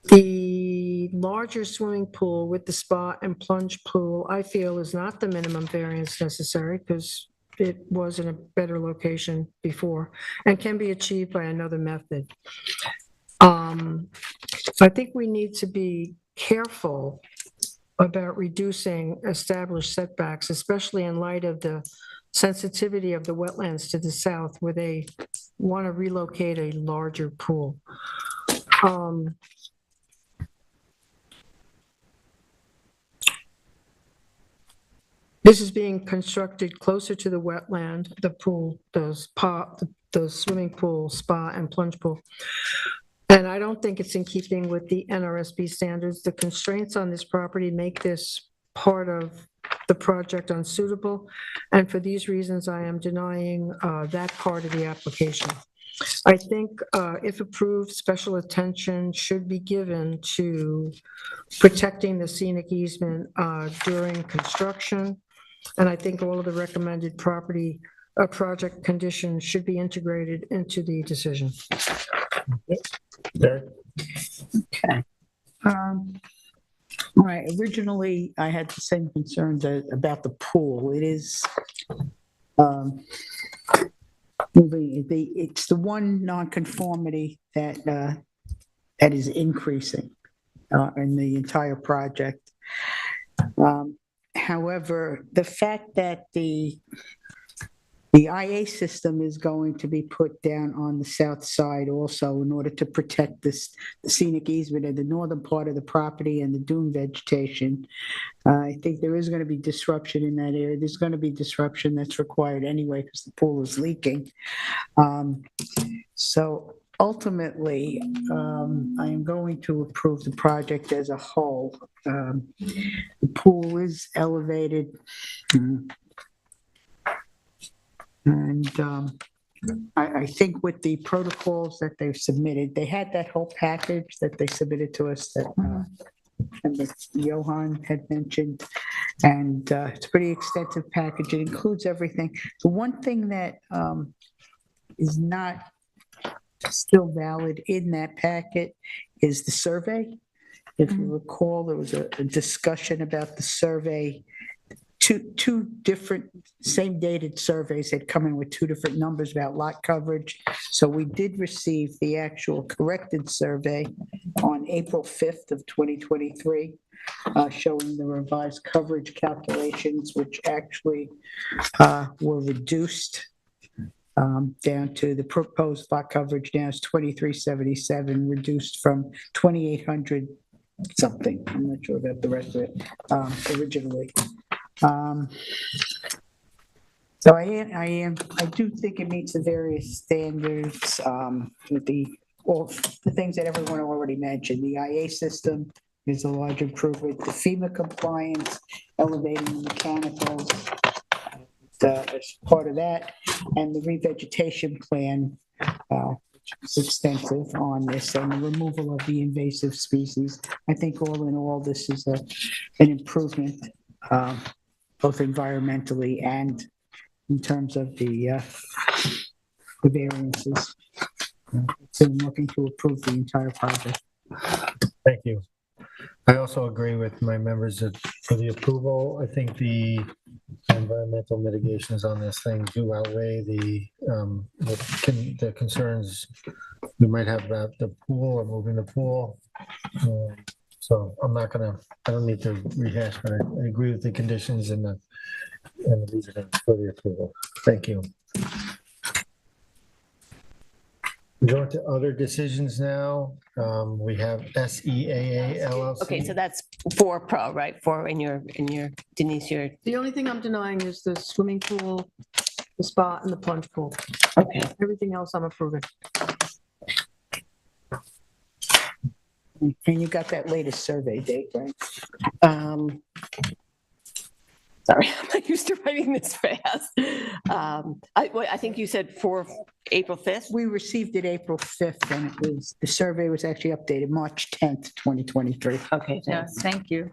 The larger swimming pool with the spa and plunge pool, I feel, is not the minimum variance necessary because it was in a better location before and can be achieved by another method. I think we need to be careful about reducing established setbacks, especially in light of the sensitivity of the wetlands to the south where they want to relocate a larger pool. This is being constructed closer to the wetland, the pool, the swimming pool, spa, and plunge pool. And I don't think it's in keeping with the NRSP standards. The constraints on this property make this part of the project unsuitable. And for these reasons, I am denying that part of the application. I think if approved, special attention should be given to protecting the scenic easement during construction. And I think all of the recommended project conditions should be integrated into the decision. Derek? Okay. All right, originally, I had the same concerns about the pool. It is moving, it's the one nonconformity that is increasing in the entire project. However, the fact that the IA system is going to be put down on the south side also in order to protect the scenic easement in the northern part of the property and the dune vegetation. I think there is going to be disruption in that area. There's going to be disruption that's required anyway because the pool is leaking. So ultimately, I am going to approve the project as a whole. The pool is elevated. And I think with the protocols that they've submitted, they had that whole package that they submitted to us that Johan had mentioned. And it's a pretty extensive package. It includes everything. The one thing that is not still valid in that packet is the survey. If you recall, there was a discussion about the survey. Two different same dated surveys had come in with two different numbers about lot coverage. So we did receive the actual corrected survey on April 5th of 2023, showing the revised coverage calculations, which actually were reduced down to the proposed lot coverage now is 2377, reduced from 2800 something. I'm not sure about the rest of it originally. So I do think it meets the various standards with all the things that everyone already mentioned. The IA system is a large improvement. The FEMA compliance, elevating the mechanicals as part of that, and the revegetation plan, which is extensive on this, and the removal of the invasive species. I think all in all, this is an improvement. Both environmentally and in terms of the variances. So I'm looking to approve the entire project. Thank you. I also agree with my members that for the approval, I think the environmental mitigations on this thing do outweigh the concerns we might have about the pool or moving the pool. So I don't need to rehash, but I agree with the conditions and the reasoning for the approval. Thank you. Going to other decisions now. We have SEAA LLC. Okay, so that's 4 pro, right? 4 in your Denise, your. The only thing I'm denying is the swimming pool, the spa, and the plunge pool. Okay. Everything else I'm approving. And you got that latest survey date, right? Sorry, I'm not used to writing this fast. I think you said for April 5th? We received it April 5th, and the survey was actually updated March 10th, 2023. Okay, Yeah, thanks. thank you.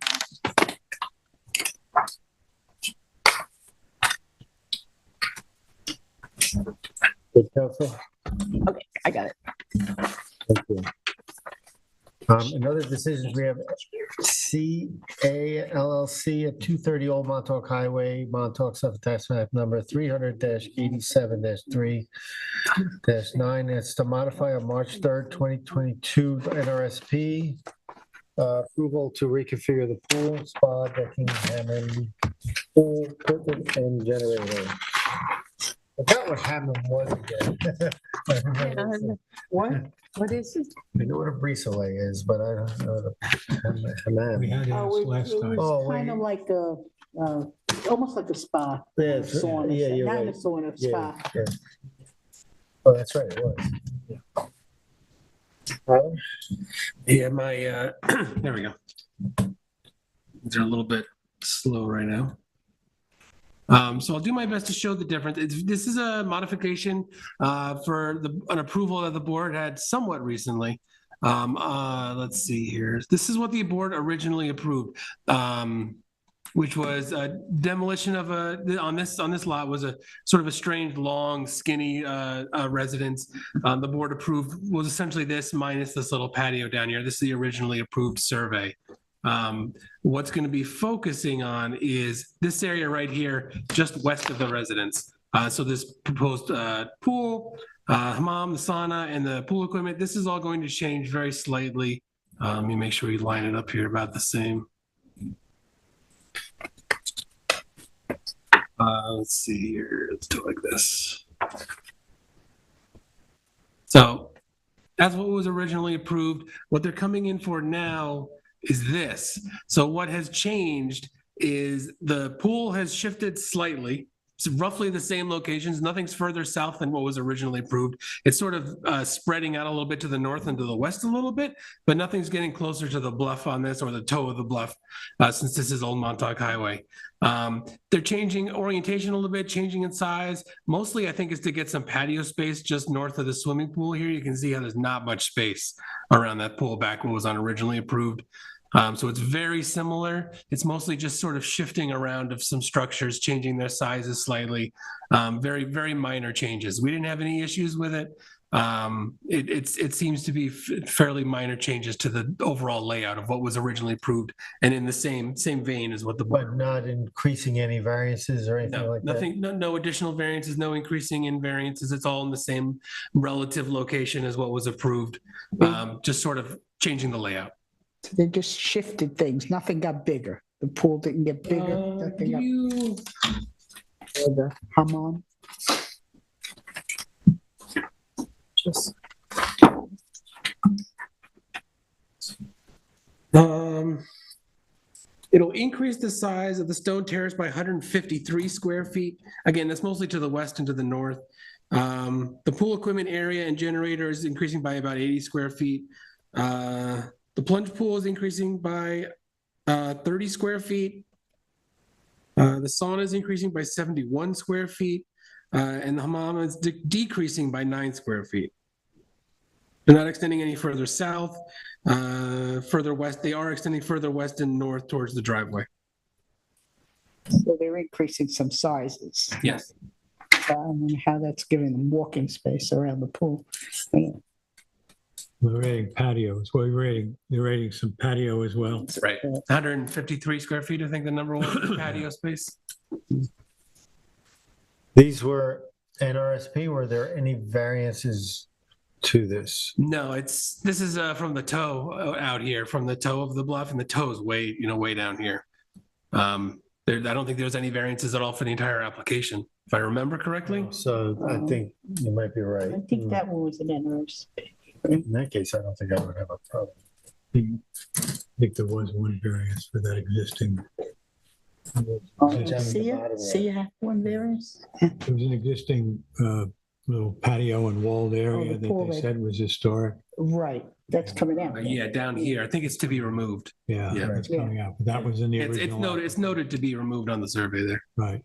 Good, Council? Okay, I got it. Thank you. In other decisions, we have CA LLC at 230 Old Montauk Highway, Montauk, Suffolk Tax Map number 300-87-3-9. It's to modify a March 3rd, 2022 NRSP. Approval to reconfigure the pool, spa, decking, Hammond, pool, equipment, and generator. I forgot what Hammond was again. What? What is it? I know what a brisole is, but I don't know the Hammond. We had it Oh, last time. Oh, It's kind of like a, almost like a spa. Yeah, Sauna, yeah, you're not right. a sauna, Yeah, spa. yeah. Oh, that's right, it was. Yeah, my, there we go. They're a little bit slow right now. So I'll do my best to show the difference. This is a modification for an approval that the board had somewhat recently. Let's see here. This is what the board originally approved, which was a demolition of on this lot was a sort of a strange, long, skinny residence. The board approved was essentially this minus this little patio down here. This is the originally approved survey. What's going to be focusing on is this area right here, just west of the residence. So this proposed pool, hammam, the sauna, and the pool equipment, this is all going to change very slightly. Let me make sure we line it up here about the same. Let's see here. Let's do it like this. So that's what was originally approved. What they're coming in for now is this. So what has changed is the pool has shifted slightly. It's roughly the same locations. Nothing's further south than what was originally approved. It's sort of spreading out a little bit to the north and to the west a little bit, but nothing's getting closer to the bluff on this or the toe of the bluff since this is Old Montauk Highway. They're changing orientation a little bit, changing in size. Mostly, I think, is to get some patio space just north of the swimming pool here. You can see how there's not much space around that pool back when it was originally approved. So it's very similar. It's mostly just sort of shifting around of some structures, changing their sizes slightly. Very, very minor changes. We didn't have any issues with it. It seems to be fairly minor changes to the overall layout of what was originally approved, and in the same vein as what the board. But not increasing any variances or anything like that? Nothing, no additional variances, no increasing in variances. It's all in the same relative location as what was approved. Just sort of changing the layout. So they just shifted things. Nothing got bigger. The pool didn't get bigger. Nothing got. Or the hammam. Just. It'll increase the size of the stone terrace by 153 square feet. Again, that's mostly to the west and to the north. The pool equipment area and generator is increasing by about 80 square feet. The plunge pool is increasing by 30 square feet. The sauna is increasing by 71 square feet. And the hammam is decreasing by 9 square feet. They're not extending any further south, further west. They are extending further west and north towards the driveway. So they're increasing some sizes. Yes. I don't know how that's giving them walking space around the pool. We're rating patios. Well, they're rating some patio as well. That's right. 153 square feet, I think the number one for patio space. These were NRSP. Were there any variances to this? No, this is from the toe out here, from the toe of the bluff, and the toe is way down here. I don't think there's any variances at all for the entire application, if I remember correctly. So I think you might be right. I think that one was an NRSP. In that case, I don't think I would have a problem. I think there was one variance for that existing. See you have one variance? There was an existing little patio and walled area the that pool they area. said was historic. Right, that's coming out. Yeah, down here. I think it's to be removed. Yeah, Yeah. that's coming out. But that was in the It's original. it's noted to be removed on the survey there. Right.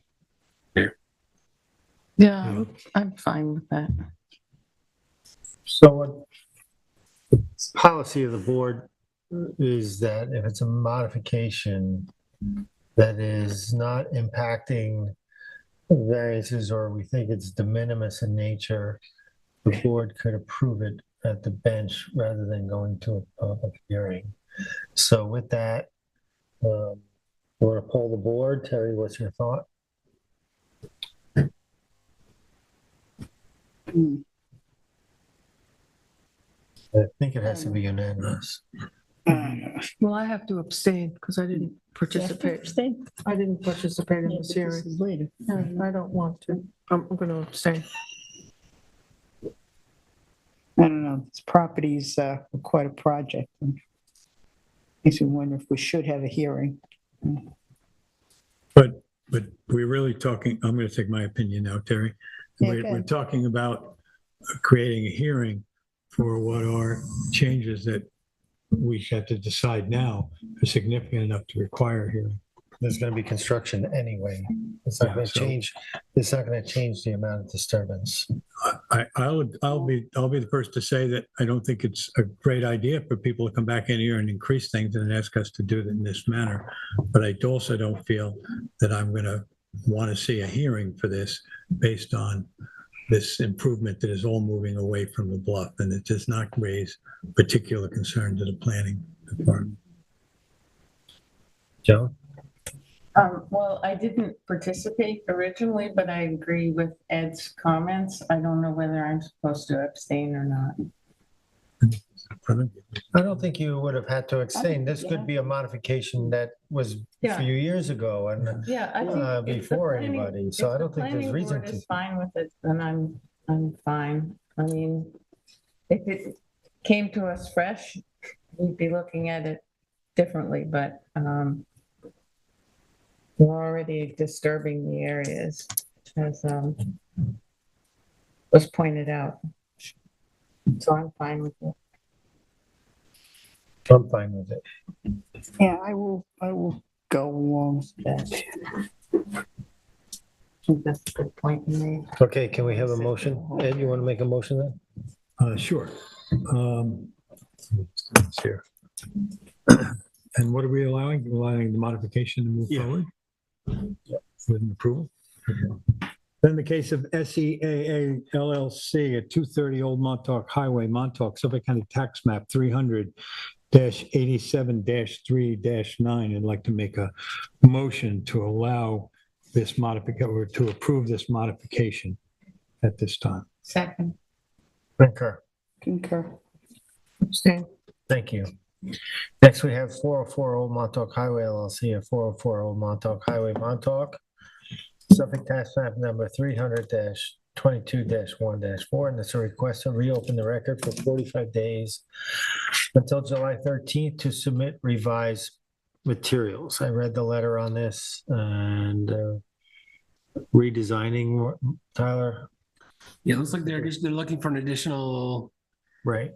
Yeah, I'm fine with that. So policy of the board is that if it's a modification that is not impacting variances, or we think it's de minimis in nature, the board could approve it at the bench rather than going to a public hearing. So with that, we're going to poll the board. Terry, what's your thought? I think it has to be unanimous. Well, I have to abstain because I didn't participate. I didn't participate in this hearing. Later. Yeah, I don't want to. I'm going to abstain. I don't know, this property's quite a project. Makes me wonder if we should have a hearing. But we're really talking, I'm going to take my opinion now, Terry. Yeah, We're go ahead. talking about creating a hearing for what are changes that we have to decide now are significant enough to require a hearing. There's going to be construction anyway. It's not going to change. It's not going to change the amount of disturbance. I'll be the first to say that I don't think it's a great idea for people to come back in here and increase things and ask us to do it in this manner. But I also don't feel that I'm going to want to see a hearing for this based on this improvement that is all moving away from the bluff, and it does not raise particular concern to the planning department. Joan? Well, I didn't participate originally, but I agree with Ed's comments. I don't know whether I'm supposed to abstain or not. I don't think you would have had to abstain. This could be a modification that was a Yeah. few years ago and Yeah, I think. if the before planning- anybody, so if I the don't think there's planning reason board to. is fine with it, then I'm fine. I mean, if it came to us fresh, we'd be looking at it differently, but, we're already disturbing the areas, as, was pointed out. So I'm fine with it. I'm fine with it. Yeah, I will go along with that. I think that's a good point you made. Okay, can we have a motion? Ed, you want to make a motion then? Sure. It's here. And what are we allowing? We're allowing the modification to move forward? With an approval? Then the case of SEAA LLC at 230 Old Montauk Highway, Montauk, Suffolk County Tax Map 300-87-3-9. I'd like to make a motion to allow this modification, or to approve this modification at this time. Second. Concur. Abstain. Thank you. Next, we have 404 Old Montauk Highway LLC at 404 Old Montauk Highway, Montauk. Suffolk tax map number 300-22-1-4, and it's a request to reopen the record for 45 days until July 13th to submit revised materials. I read the letter on this and redesigning, Tyler. Yeah, it looks like they're looking for an additional, Right.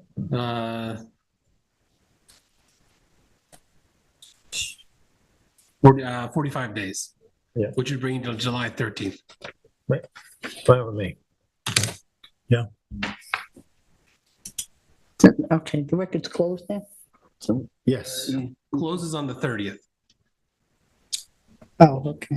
45 days. Yeah. Which would bring you to July 13th. Right. Fine with me. Okay, the record's closed then? So, Yes. Closes on the 30th. oh, okay.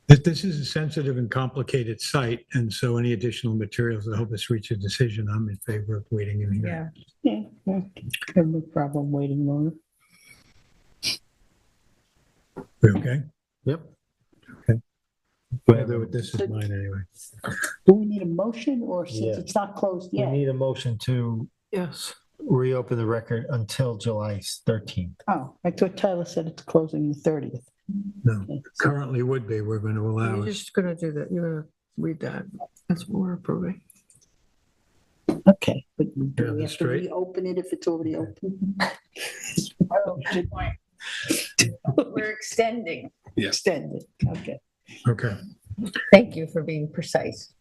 This is a sensitive and complicated site, and so any additional materials that help us reach a decision, I'm in favor of waiting in here. Yeah. Yeah, have no problem waiting longer. We okay? Yep. Whether this is mine anyway. Do we need a motion, or since Yeah. it's not closed We yet? need a motion to Yes. reopen the record until July 13th. Oh, I thought Tyler said it's closing the 30th. No, currently would be, we're going to allow You're it. just going to do that. You're going to read that. That's what we're approving. Okay, but do Yeah, we that's have to straight. reopen it if it's already open? Oh, good point. We're extending. Extended, okay. Okay. Thank you for being precise.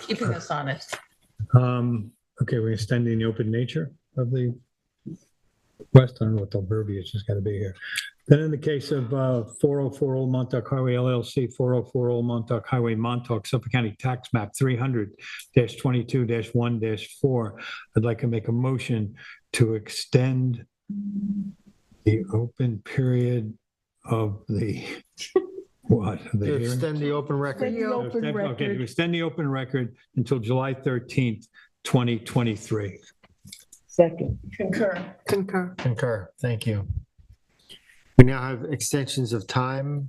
Keeping us honest. Okay, we're extending the open nature of the request. I don't know what the verbiage has got to be here. Then in the case of 404 Old Montauk Highway LLC, 404 Old Montauk Highway, Montauk, Suffolk County Tax Map 300-22-1-4, I'd like to make a motion to extend the open period of the, what? of the To hearing? extend the open record. The open Okay, to record. extend the open record until July 13th, 2023. Second. Concur. Concur. Thank you. We now have extensions of time.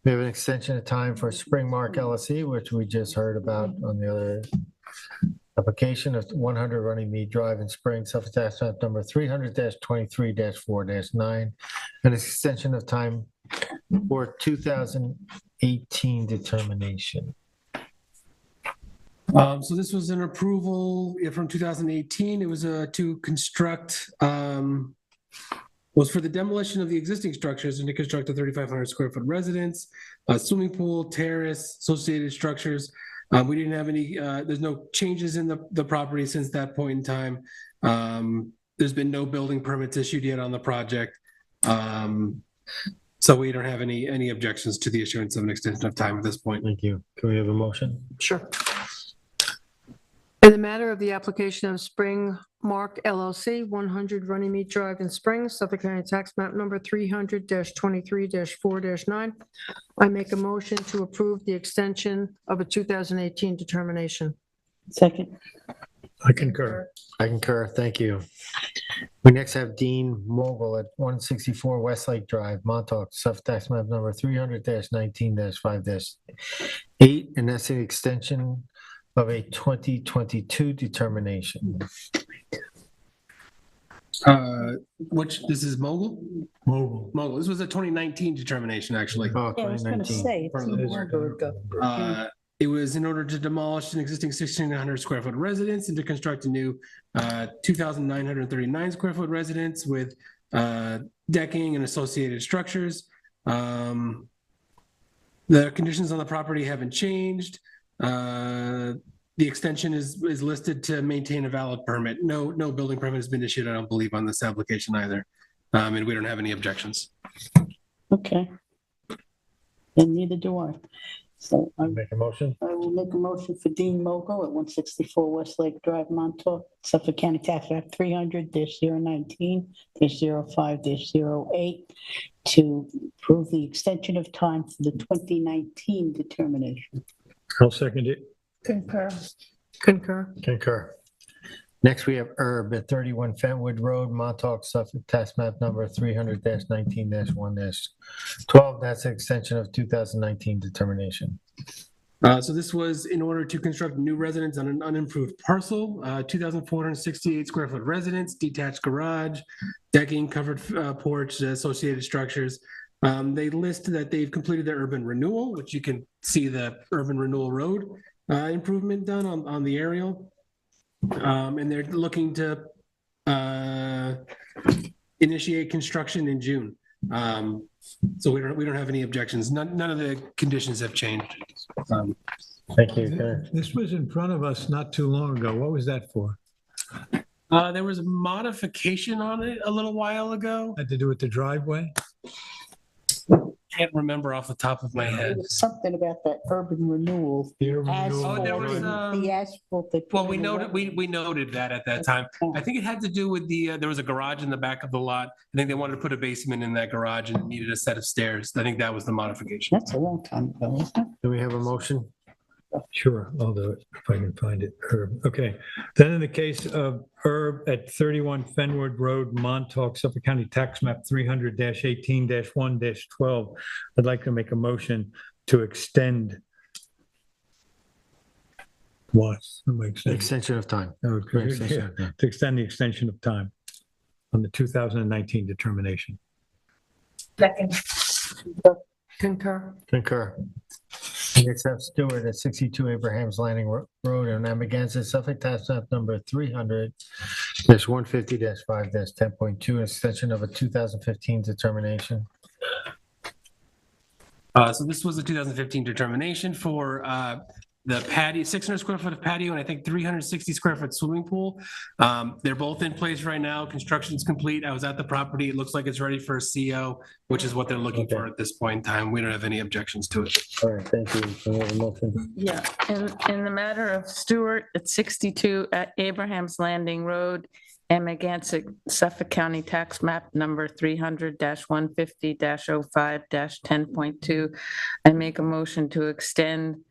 We have an extension of time for Spring Mark LLC, which we just heard about on the other application of 100 Runnymede Drive in Spring, Suffolk Tax Map number 300-23-4-9, an extension of time for 2018 determination. So this was an approval from 2018. It was to construct, was for the demolition of the existing structures and to construct a 3,500 square foot residence, a swimming pool, terrace, associated structures. We didn't have any, there's no changes in the property since that point in time. There's been no building permits issued yet on the project. So we don't have any objections to the issuance of an extension of time at this point. Thank you. Can we have a motion? Sure. In the matter of the application of Spring Mark LLC, 100 Runnymede Drive in Spring, Suffolk County Tax Map number 300-23-4-9, I make a motion to approve the extension of a 2018 determination. Second. I concur. I concur. Thank you. We next have Dean Mogul at 164 Westlake Drive, Montauk, Suffolk Tax Map number 300-19-5-8, and that's an extension of a 2022 determination. Which, this is Mogul? Mogul. This was a 2019 determination, actually. Oh, Yeah, I was gonna 2019. say, it seemed longer ago. It was in order to demolish an existing 1,600 square foot residence and to construct a new 2,939 square foot residence with decking and associated structures. The conditions on the property haven't changed. The extension is listed to maintain a valid permit. No building permit has been issued, I don't believe, on this application either. And we don't have any objections. Okay. And neither do I. So I Make a motion? will make a motion for Dean Mogul at 164 Westlake Drive, Montauk, Suffolk County Tax Map 300-019-05-08 to approve the extension of time for the 2019 determination. I'll second it. Concur. Concur. Next, we have Herb at 31 Fentwood Road, Montauk, Suffolk Tax Map number 300-19-1-12. That's an extension of 2019 determination. So this was in order to construct a new residence on an unimproved parcel, 2,468 square foot residence, detached garage, decking, covered porch, associated structures. They list that they've completed their urban renewal, which you can see the urban renewal road improvement done on the aerial. And they're looking to initiate construction in June. So we don't have any objections. None of the conditions have changed. Thank you. This was in front of us not too long ago. What was that for? There was a modification on it a little while ago. Had to do with the driveway? Can't remember off the top of my There head. was something about that urban renewal. The urban renewal. Oh, there was, The asphalt. they put Well, we in the noted, we noted that at that time. I think it had to do with there was a garage in the back of the lot. I think they wanted to put a basement in that garage and it needed a set of stairs. I think that was the modification. That's a long time ago, isn't it? Do we have a motion? Sure, I'll do it if I can find it. Herb. Okay. Then in the case of Herb at 31 Fenwood Road, Montauk, Suffolk County Tax Map 300-18-1-12, I'd like to make a motion to extend what? Extension of time. To extend the extension of time on the 2019 determination. Second. Concur. Concur. Next up, Stewart at 62 Abraham's Landing Road in Amagansett, Suffolk Tax Map number 300-150-5-10.2, extension of a 2015 determination. So this was a 2015 determination for the patio, 600 square foot of patio, and I think 360 square foot swimming pool. They're both in place right now. Construction's complete. I was at the property. It looks like it's ready for a CO, which is what they're looking for at this point in time. We don't have any objections to it. All right, thank you. Can we have a motion? Yeah, in the matter of Stewart at 62 at Abraham's Landing Road, Amagansett, Suffolk County Tax Map Number 300-150-05-10.2, I make a motion to extend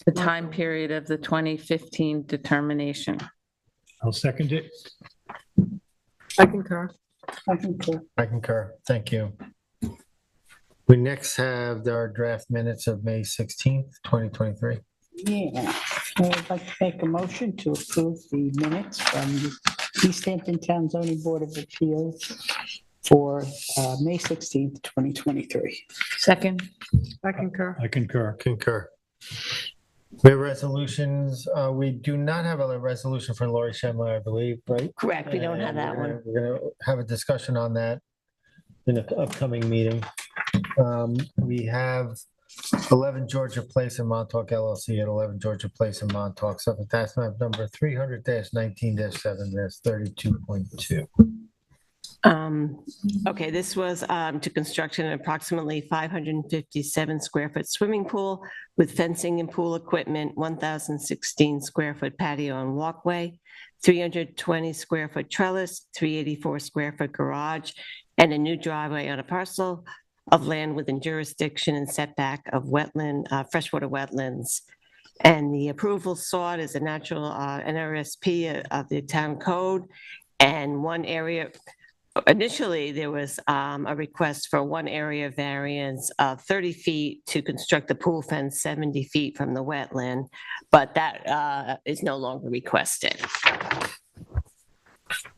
the time period of the 2015 determination. I'll second it. I concur. I concur. I concur. Thank you. We next have our draft minutes of May 16th, 2023. Yeah, I would like to make a motion to approve the minutes from the East Hampton Town Zoning Board of Appeals for May 16th, 2023. Second. I concur. I concur. Concur. We have resolutions. We do not have a resolution for Lori Schemler, I believe, right? Correct, we don't have that one. We're gonna have a discussion on that in an upcoming meeting. We have 11 Georgia Place in Montauk LLC at 11 Georgia Place in Montauk, Suffolk Tax Map Number 300-19-7-32.2. Okay, this was to construct an approximately 557 square foot swimming pool with fencing and pool equipment, 1,016 square foot patio and walkway, 320 square foot trellis, 384 square foot garage, and a new driveway on a parcel of land within jurisdiction and setback of wetland, freshwater wetlands. And the approval sought is a natural NRSP of the town code. And one area, initially there was a request for one area variance of 30 feet to construct the pool fence 70 feet from the wetland, but that is no longer requested.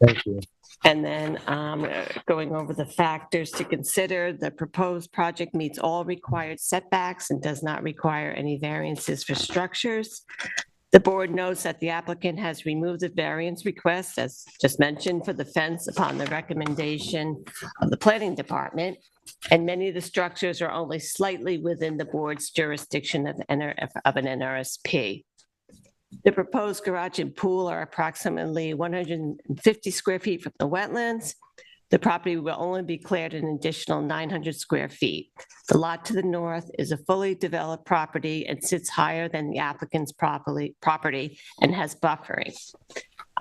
Thank you. And then going over the factors to consider, the proposed project meets all required setbacks and does not require any variances for structures. The board notes that the applicant has removed the variance request, as just mentioned, for the fence upon the recommendation of the planning department. And many of the structures are only slightly within the board's jurisdiction of an NRSP. The proposed garage and pool are approximately 150 square feet from the wetlands. The property will only be cleared an additional 900 square feet. The lot to the north is a fully developed property and sits higher than the applicant's property and has buffering.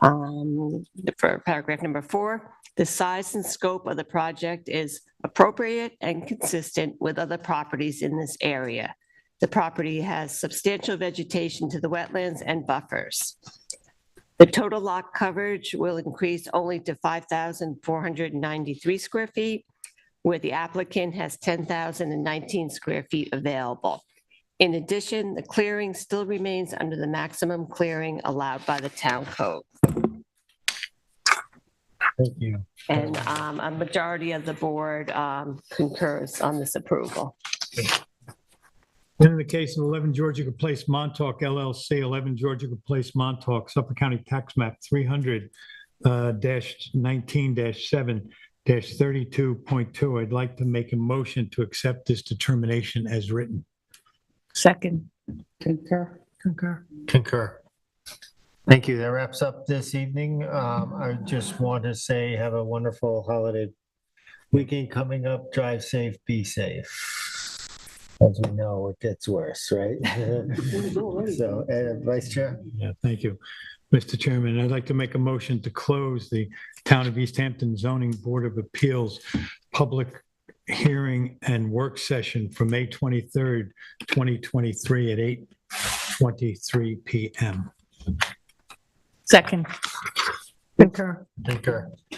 For paragraph number 4, the size and scope of the project is appropriate and consistent with other properties in this area. The property has substantial vegetation to the wetlands and buffers. The total lot coverage will increase only to 5,493 square feet, where the applicant has 10,019 square feet available. In addition, the clearing still remains under the maximum clearing allowed by the town code. Thank you. And a majority of the board concurs on this approval. And in the case of 11 Georgia Place Montauk LLC, 11 Georgia Place Montauk, Suffolk County Tax Map 300-19-7-32.2, I'd like to make a motion to accept this determination as written. Second. Concur. Concur. Concur. Thank you. That wraps up this evening. I just want to say have a wonderful holiday weekend coming up. Drive safe, be safe. As we know, it gets worse, right? So, Vice Chair? Yeah, thank you. Mr. Chairman, I'd like to make a motion to close the Town of East Hampton Zoning Board of Appeals public hearing and work session for May 23rd, 2023 at 8:23 p.m. Second. Concur. Concur.